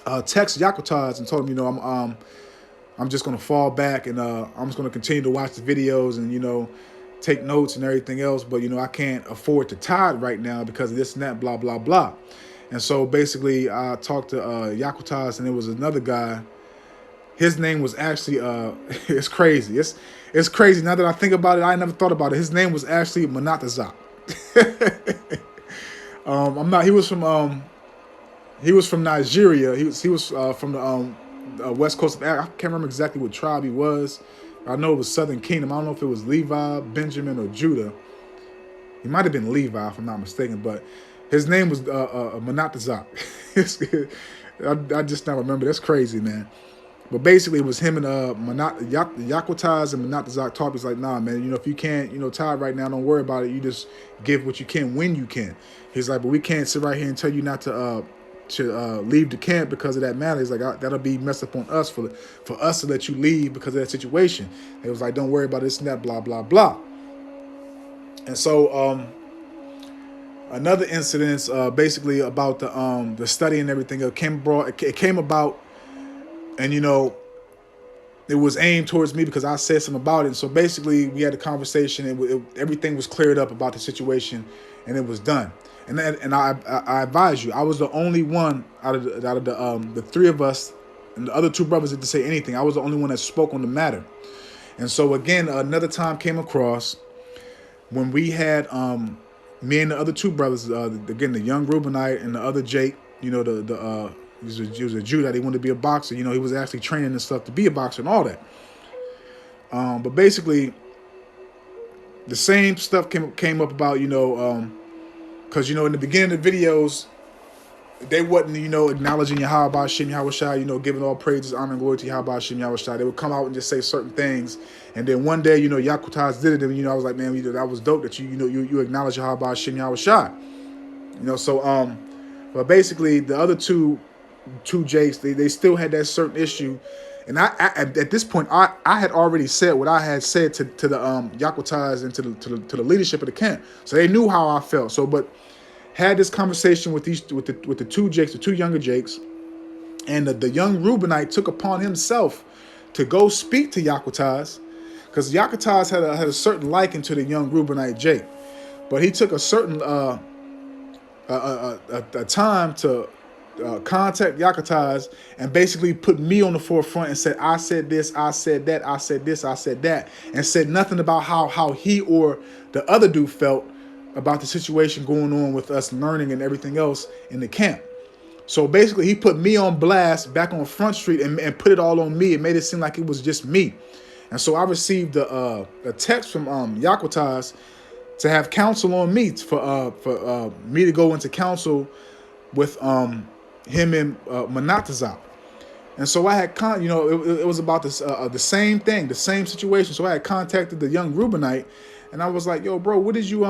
texted Yakutas and told him, I'm just gonna fall back and I'm just gonna continue to watch the videos and take notes and everything else. But I can't afford to tithe right now because of this and that, blah blah blah. And so basically, I talked to Yakutas, and there was another guy. His name was actually, it's crazy. It's crazy. Now that I think about it, I never thought about it. His name was actually Manatazak. He was from Nigeria. He was from the west coast of Africa. I can't remember exactly what tribe he was. I know it was Southern Kingdom. I don't know if it was Levi, Benjamin, or Judah. He might have been Levi, if I'm not mistaken, but his name was Manatazak. I just now remember. That's crazy, man. But basically, it was him and Yakutas and Manatazak talk. He's like, nah, man, if you can't, tithe right now, don't worry about it. You just give what you can when you can. He's like, but we can't sit right here and tell you not to leave the camp because of that matter. He's like, that'll be messed up on us for us to let you leave because of that situation. It was like, don't worry about this and that, blah, blah, blah. And so, another incident, basically about the study and everything, it came about, and it was aimed towards me because I said something about it. And so basically, we had a conversation, and everything was cleared up about the situation, and it was done. And I advise you, I was the only one out of the three of us, and the other two brothers didn't say anything. I was the only one that spoke on the matter. And so again, another time came across when we had me and the other two brothers, again, the young Reubenite and the other Jake, the He was a Jew that he wanted to be a boxer. You know, he was actually training and stuff to be a boxer and all that. But basically, the same stuff came up about, you know, because, you know, in the beginning of the videos, they wasn't, you know, acknowledging Yahweh Shem Yahweh Shai, you know, giving all praises, honor, and glory to Yahweh Shem Yahweh Shai. They would come out and just say certain things. And then one day, you know, Yakutaz did it. And, you know, I was like, man, that was dope that you acknowledge Yahweh Shem Yahweh Shai. You know, so, but basically the other two Jakes, they still had that certain issue. And I at this point, I had already said what I had said to the Yakutaz and to the leadership of the camp. So they knew how I felt. So, but had this conversation with the two Jakes, the two younger Jakes, and the young Reubenite took upon himself to go speak to Yakutaz, because Yakutaz had a certain liking to the young Reubenite Jake, but he took a certain a time to contact Yakutaz and basically put me on the forefront and said, I said this, I said that, I said this, I said that, and said nothing about how he or the other dude felt about the situation going on with us learning and everything else in the camp. So basically he put me on blast back on Front Street and put it all on me. It made it seem like it was just me. And so I received a text from Yakutaz to have counsel on me for me to go into counsel with him and Manatazop. And so I had, it was about this the same thing, the same situation. So I had contacted the young Reubenite, and I was like, yo, bro, what did you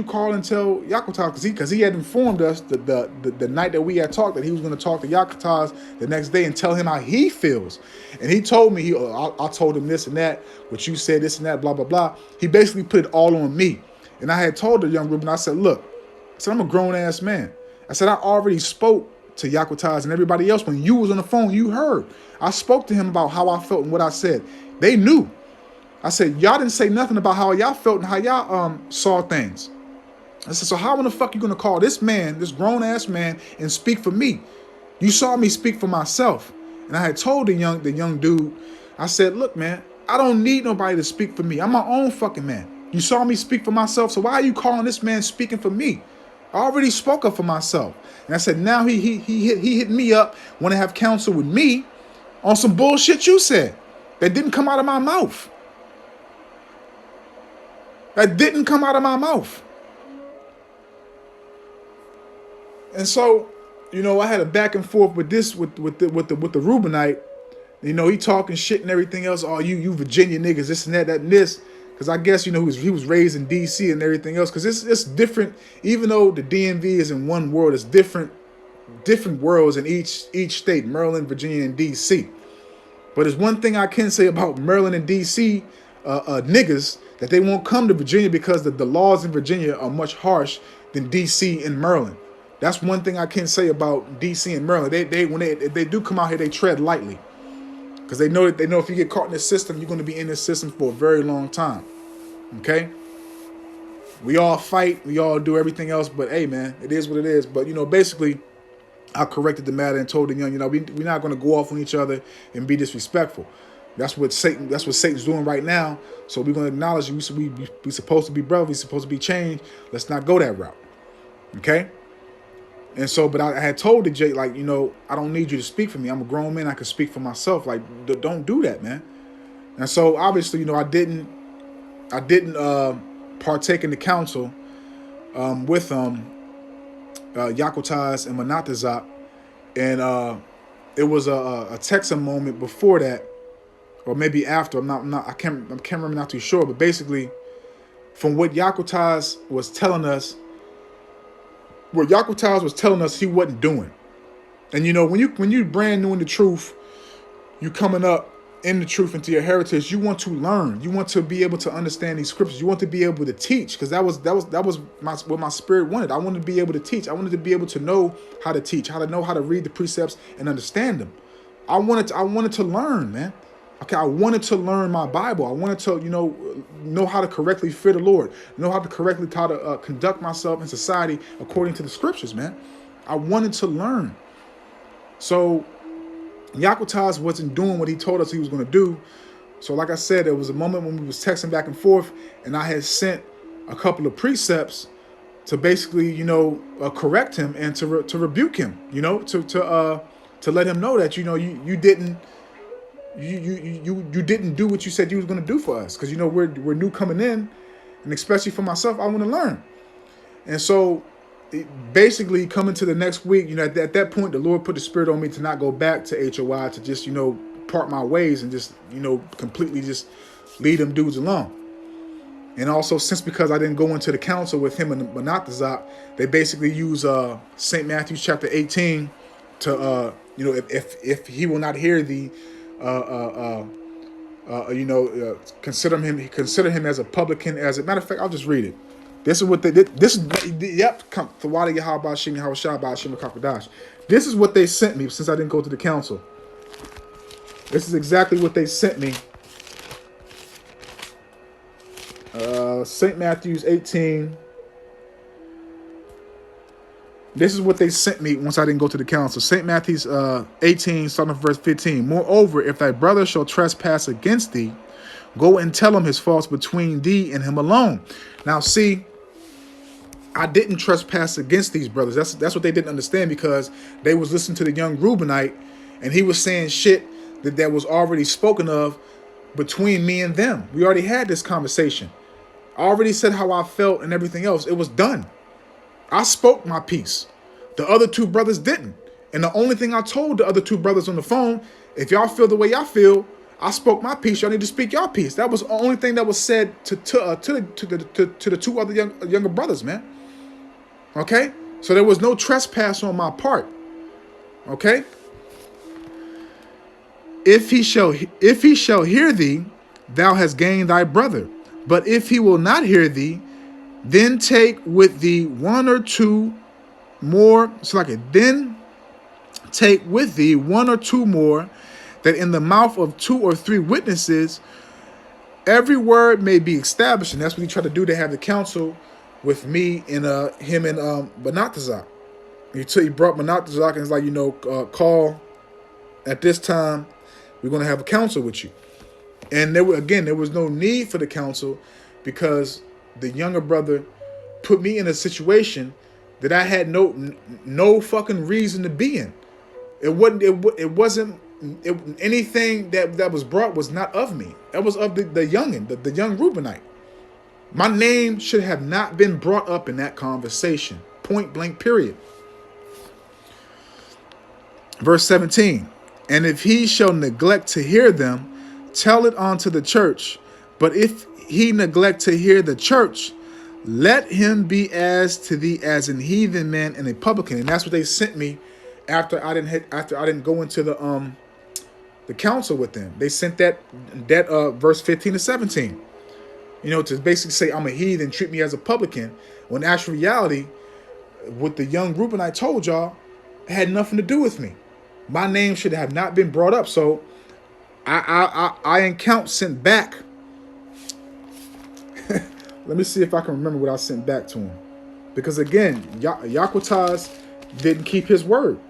call and tell Yakutaz? Because he had informed us the night that we had talked that he was going to talk to Yakutaz the next day and tell him how he feels. And he told me, I told him this and that, what you said, this and that, blah, blah, blah. He basically put it all on me. And I had told the young Reuben, I said, look, I said, I'm a grown-ass man. I said, I already spoke to Yakutaz and everybody else. When you was on the phone, you heard. I spoke to him about how I felt and what I said. They knew. I said, y'all didn't say nothing about how y'all felt and how y'all saw things. I said, so how in the fuck you gonna call this man, this grown-ass man, and speak for me? You saw me speak for myself. And I had told the young dude, I said, look, man, I don't need nobody to speak for me. I'm my own fucking man. You saw me speak for myself, so why are you calling this man speaking for me? I already spoke up for myself. And I said, now he hit me up, want to have counsel with me on some bullshit you said that didn't come out of my mouth. That didn't come out of my mouth. And so, you know, I had a back and forth with the Reubenite. You know, he talking shit and everything else. Oh, you Virginia niggas, this and that and this. Because I guess, you know, he was raised in D.C. and everything else. Because it's different. Even though the DMV is in one world, it's different worlds in each state, Maryland, Virginia, and D.C. But there's one thing I can say about Maryland and D.C. Niggas, that they won't come to Virginia because the laws in Virginia are much harsh than D.C. and Maryland. That's one thing I can say about D.C. and Maryland. If they do come out here, they tread lightly. Because they know if you get caught in this system, you're going to be in this system for a very long time. Okay? We all fight. We all do everything else. But, hey, man, it is what it is. But, you know, basically, I corrected the matter and told the young, you know, we're not going to go off on each other and be disrespectful. That's what Satan's doing right now. So we're going to acknowledge we supposed to be brothers. We're supposed to be changed. Let's not go that route. Okay? And so, but I had told the Jake, like, you know, I don't need you to speak for me. I'm a grown man. I can speak for myself. Like, don't do that, man. And so, obviously, you know, I didn't partake in the council with Yakutaz and Manatazop. And it was a Texan moment before that, or maybe after. I can't remember, not too sure. But basically, from what Yakutaz was telling us, what Yakutaz was telling us he wasn't doing. And you know, when you brand new in the truth, you coming up in the truth into your heritage, you want to learn. You want to be able to understand these scriptures. You want to be able to teach, because that was what my spirit wanted. I wanted to be able to teach. I wanted to be able to know how to teach, how to know how to read the precepts and understand them. I wanted to learn, man. Okay, I wanted to learn my Bible. I wanted to, you know how to correctly fear the Lord, know how to conduct myself in society according to the scriptures, man. I wanted to learn. So Yakutaz wasn't doing what he told us he was going to do. So like I said, there was a moment when we was texting back and forth, and I had sent a couple of precepts to basically, correct him and to rebuke him, to let him know that, you didn't you didn't do what you said you was going to do for us, because we're new coming in, and especially for myself, I want to learn. And so basically coming to the next week, at that point, the Lord put the spirit on me to not go back to HOI, to just, part my ways and just, completely just leave them dudes alone. And also, since because I didn't go into the council with him and Monatazak, they basically use St. Matthew chapter 18 to, if he will not hear thee, consider him as a publican. As a matter of fact, I'll just read it. This is what they did. This is what they sent me since I didn't go to the council. This is exactly what they sent me. St. Matthew's 18. This is what they sent me once I didn't go to the council. St. Matthew's 18, starting from verse 15. Moreover, if thy brother shall trespass against thee, go and tell him his faults between thee and him alone. Now, see, I didn't trespass against these brothers. That's what they didn't understand, because they was listening to the young Reubenite, and he was saying shit that was already spoken of between me and them. We already had this conversation. I already said how I felt and everything else. It was done. I spoke my piece. The other two brothers didn't. And the only thing I told the other two brothers on the phone, if y'all feel the way y'all feel, I spoke my piece. Y'all need to speak y'all piece. That was the only thing that was said to the two other younger brothers, man. Okay? So there was no trespass on my part. Okay? If he shall hear thee, thou hast gained thy brother. But if he will not hear thee, then take with thee one or two more. Then take with thee one or two more, that in the mouth of 2 or 3 witnesses every word may be established. And that's what he tried to do, to have the council with me and him and Monatazak. He brought Monatazak and was like, call at this time. We're going to have a council with you. And there was no need for the council, because the younger brother put me in a situation that I had no fucking reason to be in. It wasn't anything that was brought was not of me. That was of the youngin, the young Reubenite. My name should have not been brought up in that conversation. Point blank, period. Verse 17. And if he shall neglect to hear them, tell it unto the church. But if he neglect to hear the church, let him be as to thee as an heathen man and a publican. And that's what they sent me after I didn't go into the council with them. They sent that verse 15 to 17. To basically say I'm a heathen, treat me as a publican. When in actual reality, what the young Reubenite told y'all had nothing to do with me. My name should have not been brought up. So I in count sent back. Let me see if I can remember what I sent back to him. Because again, Yaquataz didn't keep his word.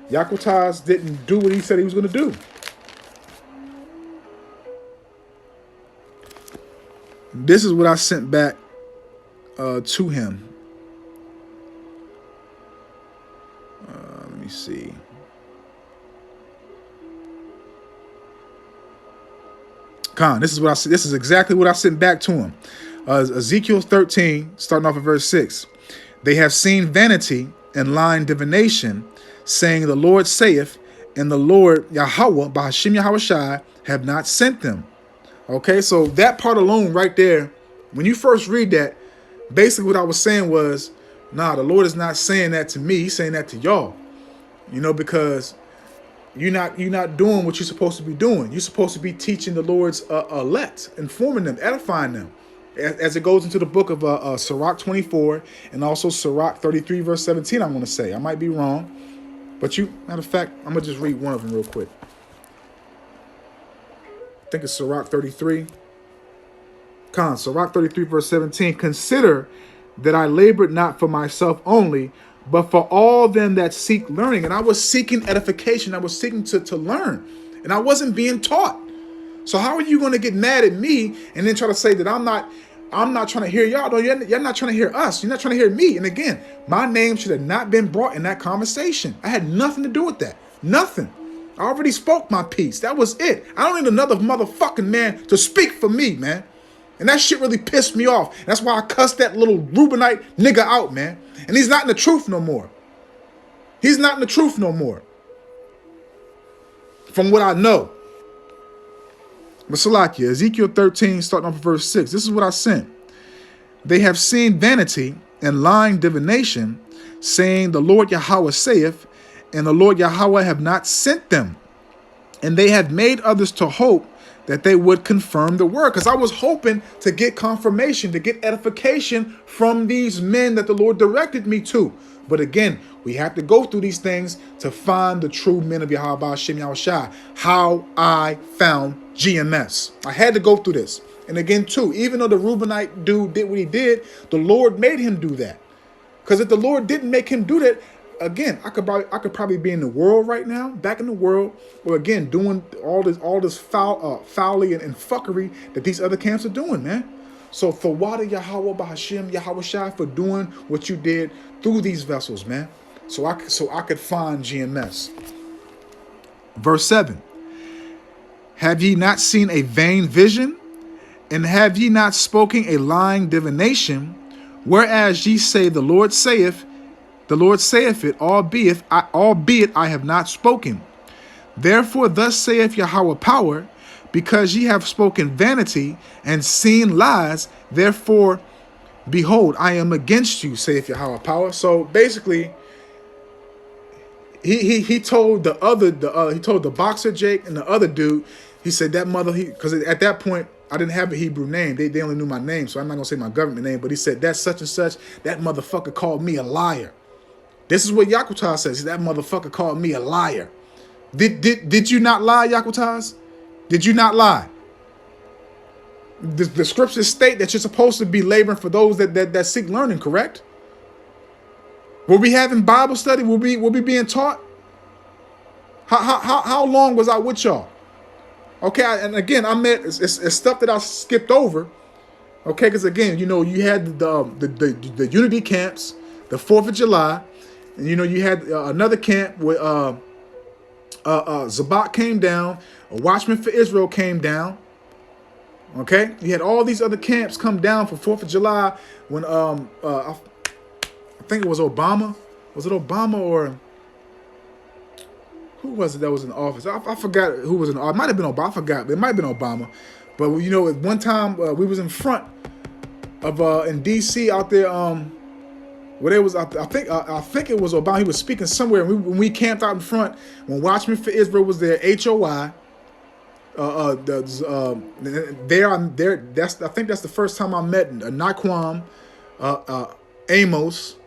Yaquataz didn't do what he said he was going to do. This is what I sent back to him. Let me see. This is exactly what I sent back to him. Ezekiel 13, starting off at verse 6. They have seen vanity and lying divination, saying, the Lord saith, and the Lord Yahweh, Bahashim Yahushai, have not sent them. Okay, so that part alone right there, when you first read that, basically what I was saying was, nah, the Lord is not saying that to me, he's saying that to y'all. Because you're not doing what you're supposed to be doing. You're supposed to be teaching the Lord's elect, informing them, edifying them. As it goes into the book of Sirach 24 and also Sirach 33 verse 17, I'm going to say. I might be wrong. But matter of fact, I'm going to just read one of them real quick. I think it's Sirach 33. Sirach 33 verse 17. Consider that I labored not for myself only, but for all them that seek learning. And I was seeking edification. I was seeking to learn. And I wasn't being taught. So how are you going to get mad at me and then try to say that I'm not I'm not trying to hear y'all, though. You're not trying to hear us. You're not trying to hear me. And again, my name should have not been brought in that conversation. I had nothing to do with that. Nothing. I already spoke my piece. That was it. I don't need another motherfucking man to speak for me, man. And that shit really pissed me off. That's why I cussed that little Reubenite nigga out, man. And he's not in the truth no more. He's not in the truth no more. From what I know. But Salakia, Ezekiel 13, starting off at verse 6. This is what I sent. They have seen vanity and lying divination, saying, the Lord Yahweh saith, and the Lord Yahweh have not sent them. And they have made others to hope that they would confirm the word. Because I was hoping to get confirmation, to get edification from these men that the Lord directed me to. But again, we have to go through these things to find the true men of Yahweh Hashem Yahushua. How I found GMS. I had to go through this. And again, too, even though the Reubenite dude did what he did, the Lord made him do that. Because if the Lord didn't make him do that, again, I could probably be in the world right now, back in the world, or again doing all this foulery and fuckery that these other camps are doing, man. So for Wada Yahweh Bahashim Yahweh Shai for doing what you did through these vessels, man. So I could find GMS. Verse 7. Have ye not seen a vain vision? And have ye not spoken a lying divination? Whereas ye say, the Lord saith it, albeit I have not spoken. Therefore thus saith Yahweh power, because ye have spoken vanity and seen lies, therefore, behold, I am against you, saith Yahweh power. So basically, he told the boxer Jake and the other dude, he said that because at that point I didn't have a Hebrew name. They only knew my name, so I'm not gonna say my government name, but he said that such and such, that motherfucker called me a liar. This is what Yakutas says. That motherfucker called me a liar. Did you not lie, Yakutas? Did you not lie? The scriptures state that you're supposed to be laboring for those that seek learning, correct? Were we having Bible study? Were we being taught? How long was I with y'all? Okay, and again, I met it's stuff that I skipped over. Okay, because again, you had the unity camps, the 4th of July, and you had another camp where Zabak came down, a Watchman for Israel came down. Okay, you had all these other camps come down for 4th of July when I think it was Obama. Was it Obama or who was it that was in office? I forgot who was in office. It might have been Obama. I forgot. It might have been Obama. But at one time we was in front of in DC out there. Where there was, I think it was Obama. He was speaking somewhere. When we camped out in front, when Watchmen for Israel was there, HOI. I think that's the first time I met Naquam, Amos.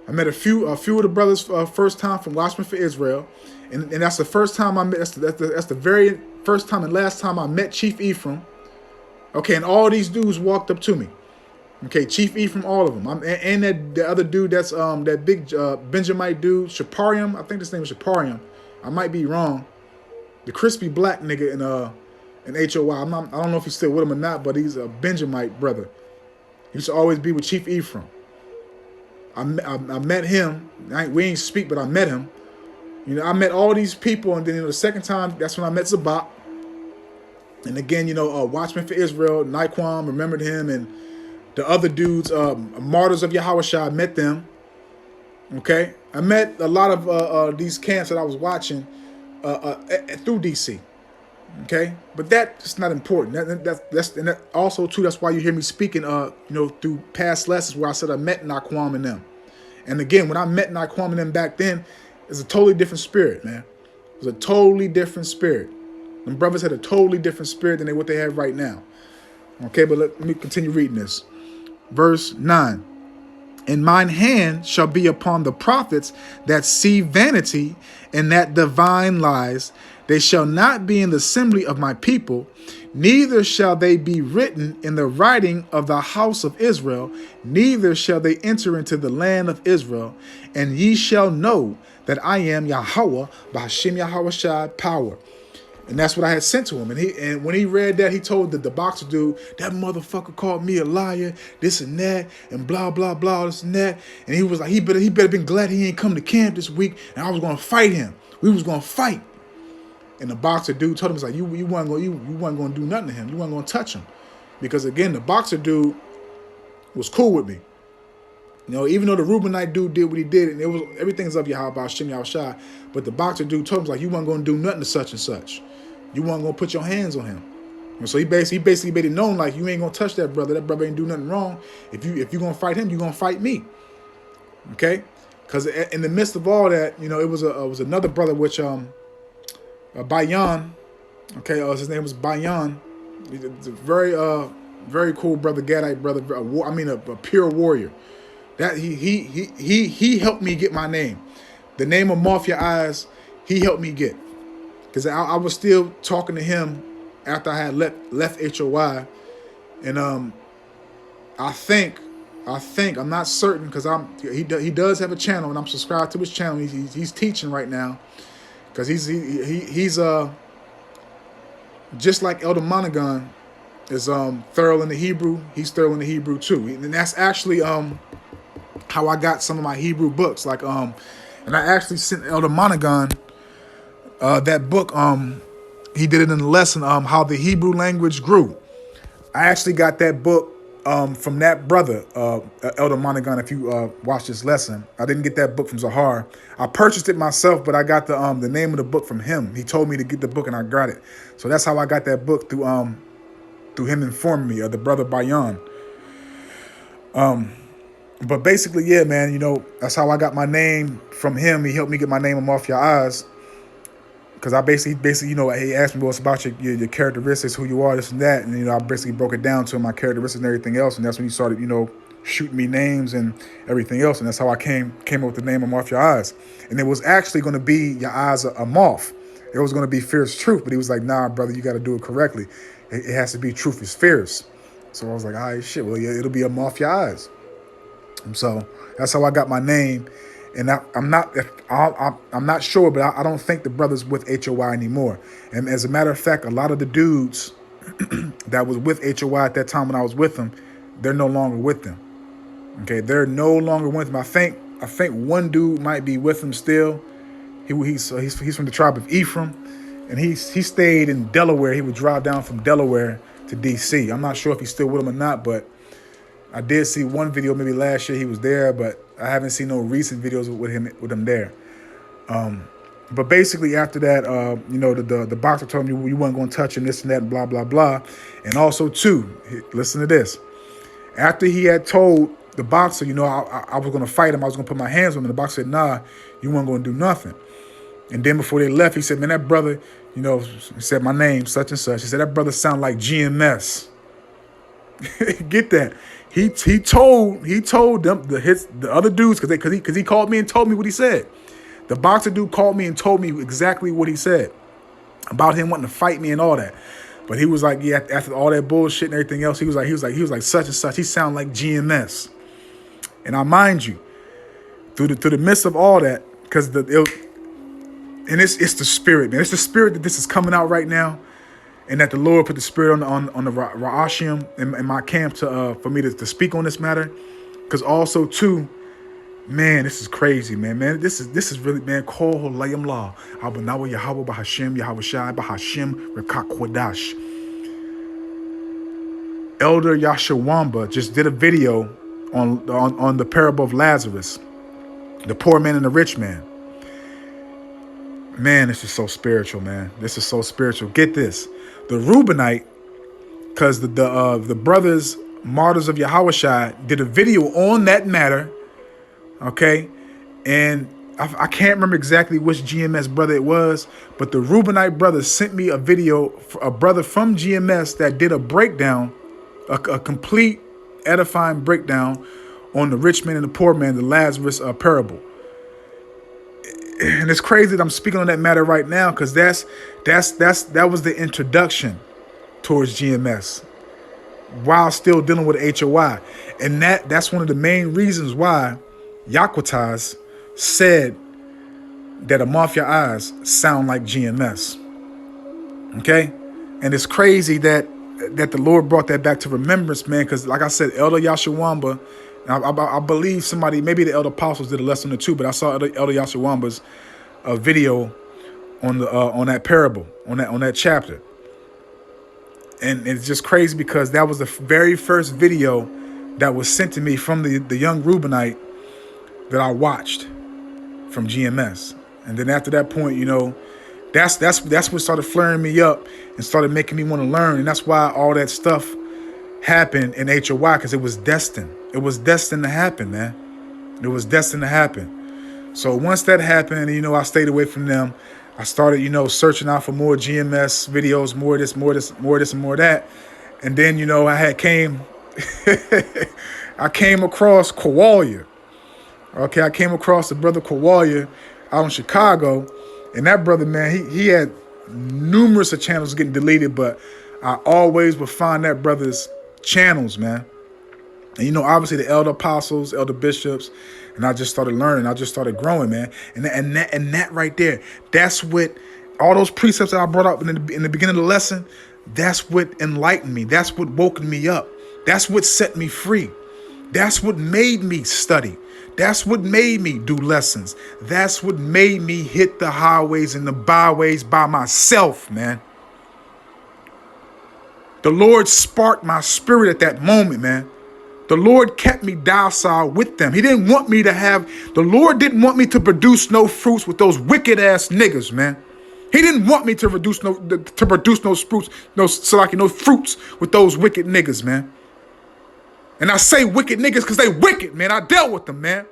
I met a few of the brothers first time from Watchmen for Israel, and that's the first time I met. That's the very first time and last time I met Chief Ephraim. Okay, and all these dudes walked up to me. Okay, Chief Ephraim, all of them. And the other dude, that's that big Benjamite dude, Shaparium. I think his name is Shaparium. I might be wrong. The crispy black nigga in HOY. I don't know if he's still with him or not, but he's a Benjamite brother. He used to always be with Chief Ephraim. I met him. We ain't speak, but I met him. I met all these people, and then the second time, that's when I met Zabak. And again, Watchman for Israel, Naquam, remembered him, and the other dudes, Martyrs of Yahushua, I met them. Okay, I met a lot of these camps that I was watching through DC. Okay, but that's not important. That's also too. That's why you hear me speaking. Through past lessons where I said I met Naquam and them. And again, when I met Naquam and them back then, it's a totally different spirit, man. It was a totally different spirit. Them brothers had a totally different spirit than what they have right now. Okay, but let me continue reading this. Verse 9. And mine hand shall be upon the prophets that see vanity and that divine lies. They shall not be in the assembly of my people, neither shall they be written in the writing of the house of Israel, neither shall they enter into the land of Israel. And ye shall know that I am Yahweh, Bahashim Yahweh Shai, power. And that's what I had sent to him. And when he read that, he told the boxer dude, that motherfucker called me a liar, this and that, and blah, blah, blah, this and that. And he was like, he better been glad he ain't come to camp this week, and I was gonna fight him. We was gonna fight. And the boxer dude told him, like, you wasn't gonna do nothing to him. You wasn't gonna touch him. Because again, the boxer dude was cool with me. You know, even though the Reubenite dude did what he did, and it was everything's of Yahweh, Shem Yahweh, but the boxer dude told him, like, you weren't gonna do nothing to such and such. You weren't gonna put your hands on him. And so he basically made it known, like, you ain't gonna touch that brother. That brother ain't do nothing wrong. If you gonna fight him, you gonna fight me. Okay? Because in the midst of all that, you know, it was another brother, which Bayan. Okay, his name was Bayan. He's a very cool brother, Gadite brother. A pure warrior. That he helped me get my name. The name of Mafia Eyes, he helped me get. Because I was still talking to him after I had left HOY. And I think, I'm not certain, because he does have a channel, and I'm subscribed to his channel. He's teaching right now. Because he's just like Elder Monaghan is thorough in the Hebrew. He's thorough in the Hebrew too. And that's actually how I got some of my Hebrew books. Like and I actually sent Elder Monaghan that book. He did it in the lesson, how the Hebrew language grew. I actually got that book from that brother, Elder Monaghan. If you watch this lesson, I didn't get that book from Zahar. I purchased it myself, but I got the name of the book from him. He told me to get the book, and I got it. So that's how I got that book, through him informing me, the brother Bayan. But basically, yeah, man, you know, that's how I got my name from him. He helped me get my name off your eyes. Because I basically, you know, he asked me what's about your characteristics, who you are, this and that. And, you know, I basically broke it down to him, my characteristics and everything else. And that's when he started, you know, shooting me names and everything else. And that's how I came up with the name of Moth Your Eyes. And it was actually going to be Your Eyes a Moth. It was going to be Fierce Truth. But he was like, nah, brother, you got to do it correctly. It has to be Truth is Fierce. So I was like, all right, shit, well, yeah, it'll be a Moth Your Eyes. And so that's how I got my name. And I'm not sure, but I don't think the brother's with HOY anymore. And as a matter of fact, a lot of the dudes that was with HOY at that time when I was with them, they're no longer with them. Okay, they're no longer with them. I think one dude might be with them still. He's from the tribe of Ephraim, and he stayed in Delaware. He would drive down from Delaware to DC. I'm not sure if he's still with them or not, but I did see one video maybe last year he was there, but I haven't seen no recent videos with him there. But basically after that, you know, the boxer told me you weren't going to touch him, this and that, and blah, blah, blah. And also too, listen to this. After he had told the boxer, you know, I was going to fight him, I was going to put my hands on him, the boxer said, nah, you weren't going to do nothing. And then before they left, he said, man, that brother, you know, he said my name, such and such. He said, that brother sound like GMS. Get that. He told them the other dudes because he called me and told me what he said. The boxer dude called me and told me exactly what he said about him wanting to fight me and all that. But he was like, yeah, after all that bullshit and everything else, he was like such and such. He sounded like GMS. And I mind you, through the midst of all that, because it's the spirit, man. It's the spirit that this is coming out right now. And that the Lord put the spirit on the Ra'ashim in my camp for me to speak on this matter. Because also too, man, this is crazy, man. This is really, man, Kol Holayim La. Abanawa Yahweh Bahashim, Yahweh Shai Bahashim Rekakwadash. Elder Yashawamba just did a video on the parable of Lazarus, the poor man and the rich man. Man, this is so spiritual, man. This is so spiritual. Get this. The Reubenite, because the brothers, martyrs of Yahushua, did a video on that matter, okay? And I can't remember exactly which GMS brother it was, but the Reubenite brothers sent me a video, a brother from GMS that did a breakdown, a complete edifying breakdown on the rich man and the poor man, the Lazarus parable. And it's crazy that I'm speaking on that matter right now, because that was the introduction towards GMS while still dealing with HOI. And that's one of the main reasons why Yaquataz said that a Mafia Eyes sound like GMS. Okay? And it's crazy that the Lord brought that back to remembrance, man, because like I said, Elder Yashawamba, I believe somebody, maybe the Elder Apostles did a lesson or two, but I saw Elder Yashawamba's video on that parable, on that chapter. And it's just crazy because that was the very first video that was sent to me from the young Reubenite that I watched from GMS. And then after that point, that's what started flaring me up and started making me want to learn. And that's why all that stuff happened in HOY, because it was destined. It was destined to happen, man. It was destined to happen. So once that happened, I stayed away from them. I started, searching out for more GMS videos, more of this, more of this, more of this, and more of that. And then, I came across Kowalya. Okay, I came across the brother Kowalya out in Chicago. And that brother, man, he had numerous of channels getting deleted, but I always would find that brother's channels, man. And, obviously the elder apostles, elder bishops, and I just started learning. I just started growing, man. And that right there, that's what all those precepts that I brought up in the beginning of the lesson, that's what enlightened me. That's what woke me up. That's what set me free. That's what made me study. That's what made me do lessons. That's what made me hit the highways and the byways by myself, man. The Lord sparked my spirit at that moment, man. The Lord kept me docile with them. The Lord didn't want me to produce no fruits with those wicked ass niggas, man. He didn't want me to produce no fruits, no fruits with those wicked niggas, man. And I say wicked niggas because they wicked, man. I dealt with them, man.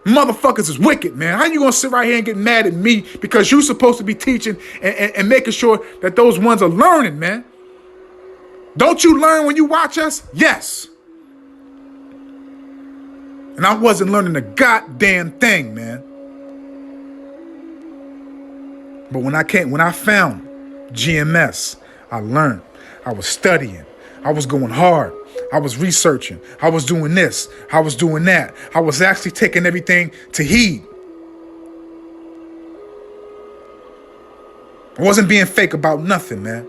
Motherfuckers is wicked, man. How you gonna sit right here and get mad at me because you supposed to be teaching and making sure that those ones are learning, man? Don't you learn when you watch us? Yes. And I wasn't learning a goddamn thing, man. But when I found GMS, I learned. I was studying. I was going hard. I was researching. I was doing this. I was doing that. I was actually taking everything to heed. I wasn't being fake about nothing, man.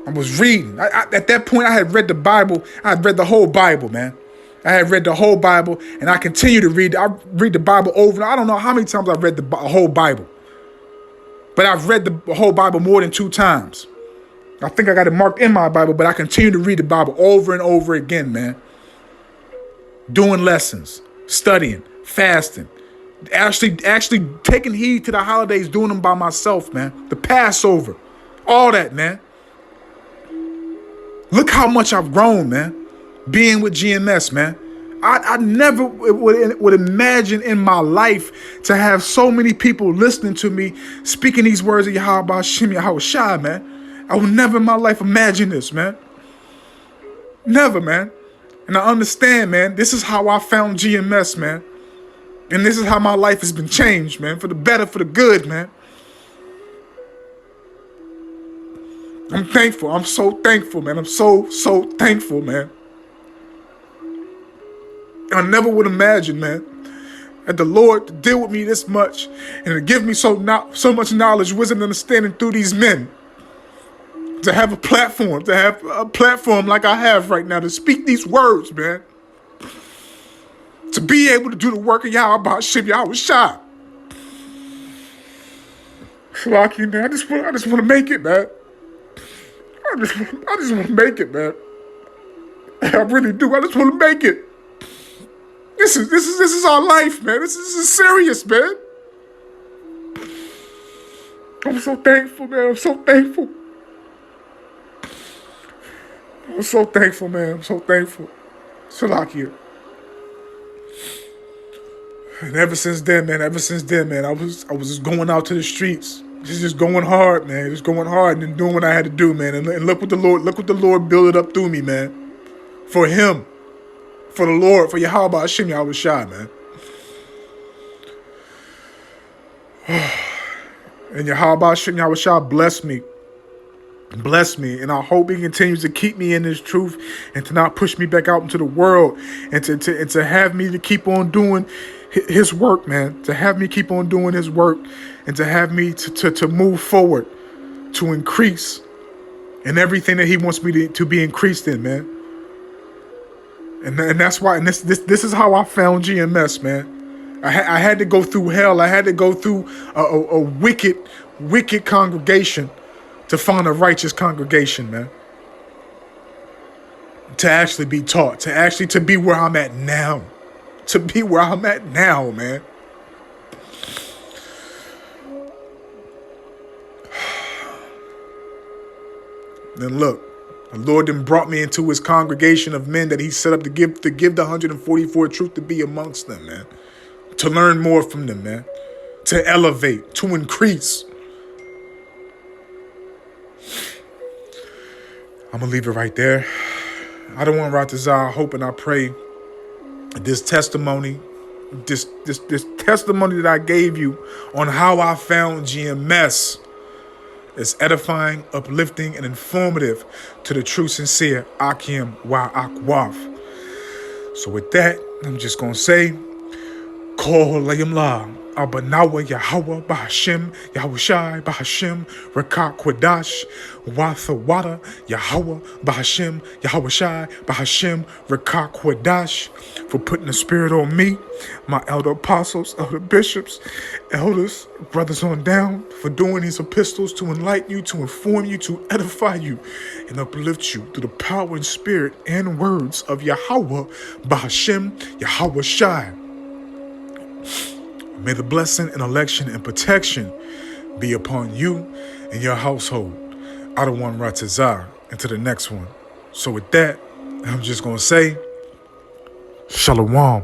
I was reading. At that point, I had read the Bible. I had read the whole Bible, man. I had read the whole Bible, and I continue to read. I read the Bible over. I don't know how many times I've read the whole Bible. But I've read the whole Bible more than 2 times. I think I got it marked in my Bible, but I continue to read the Bible over and over again, man. Doing lessons, studying, fasting, actually taking heed to the holidays, doing them by myself, man. The Passover, all that, man. Look how much I've grown, man, being with GMS, man. I never would imagine in my life to have so many people listening to me speaking these words of Yahweh Hashem Yahweh Shai, man. I would never in my life imagine this, man. Never, man. And I understand, man, this is how I found GMS, man. And this is how my life has been changed, man, for the better, for the good, man. I'm thankful. I'm so thankful, man. I'm so thankful, man. I never would imagine, man, that the Lord to deal with me this much and to give me so much knowledge, wisdom, and understanding through these men. To have a platform like I have right now, to speak these words, man. To be able to do the work of Yahweh Hashem Yahweh Shai. Lucky, man. I just want to make it, man. I just want to make it, man. I really do. I just want to make it. This is our life, man. This is serious, man. I'm so thankful, man. I'm so thankful. I'm so thankful, man. I'm so thankful. Salakia. And ever since then, man, I was just going out to the streets. Just going hard, man. Just going hard and doing what I had to do, man. And look what the Lord built it up through me, man. For him. For the Lord, for Yahweh Hashem Yahweh Shai, man. And Yahweh Hashem Yahweh Shai bless me. Bless me, and I hope he continues to keep me in his truth and to not push me back out into the world and to have me to keep on doing his work, man. To have me keep on doing his work and to have me to move forward to increase in everything that he wants me to be increased in, man. And that's why, and this is how I found GMS, man. I had to go through hell. I had to go through a wicked congregation to find a righteous congregation, man. To actually be taught, to be where I'm at now. To be where I'm at now, man. Then look, the Lord then brought me into his congregation of men that he set up to give the 144 truth, to be amongst them, man. To learn more from them, man. To elevate, to increase. I'm going to leave it right there. I don't want Ratazar. I hope and I pray this testimony, this testimony that I gave you on how I found GMS is edifying, uplifting, and informative to the true, sincere Akim Wa Akwaf. So with that, I'm just going to say, Kol Layim La, Abanawa Yahweh Bahashim, Yahushai Bahashim, Rakak Kwadash, Wathawada, Yahweh Bahashim, Yahushai Bahashim, Rakak Kwadash, for putting the spirit on me, my elder apostles, elder bishops, elders, brothers on down, for doing these epistles to enlighten you, to inform you, to edify you, and uplift you through the power and spirit and words of Yahweh Bahashim, Yahushai. May the blessing and election and protection be upon you and your household. I don't want Ratazar into the next one. So with that, I'm just going to say, Shalom.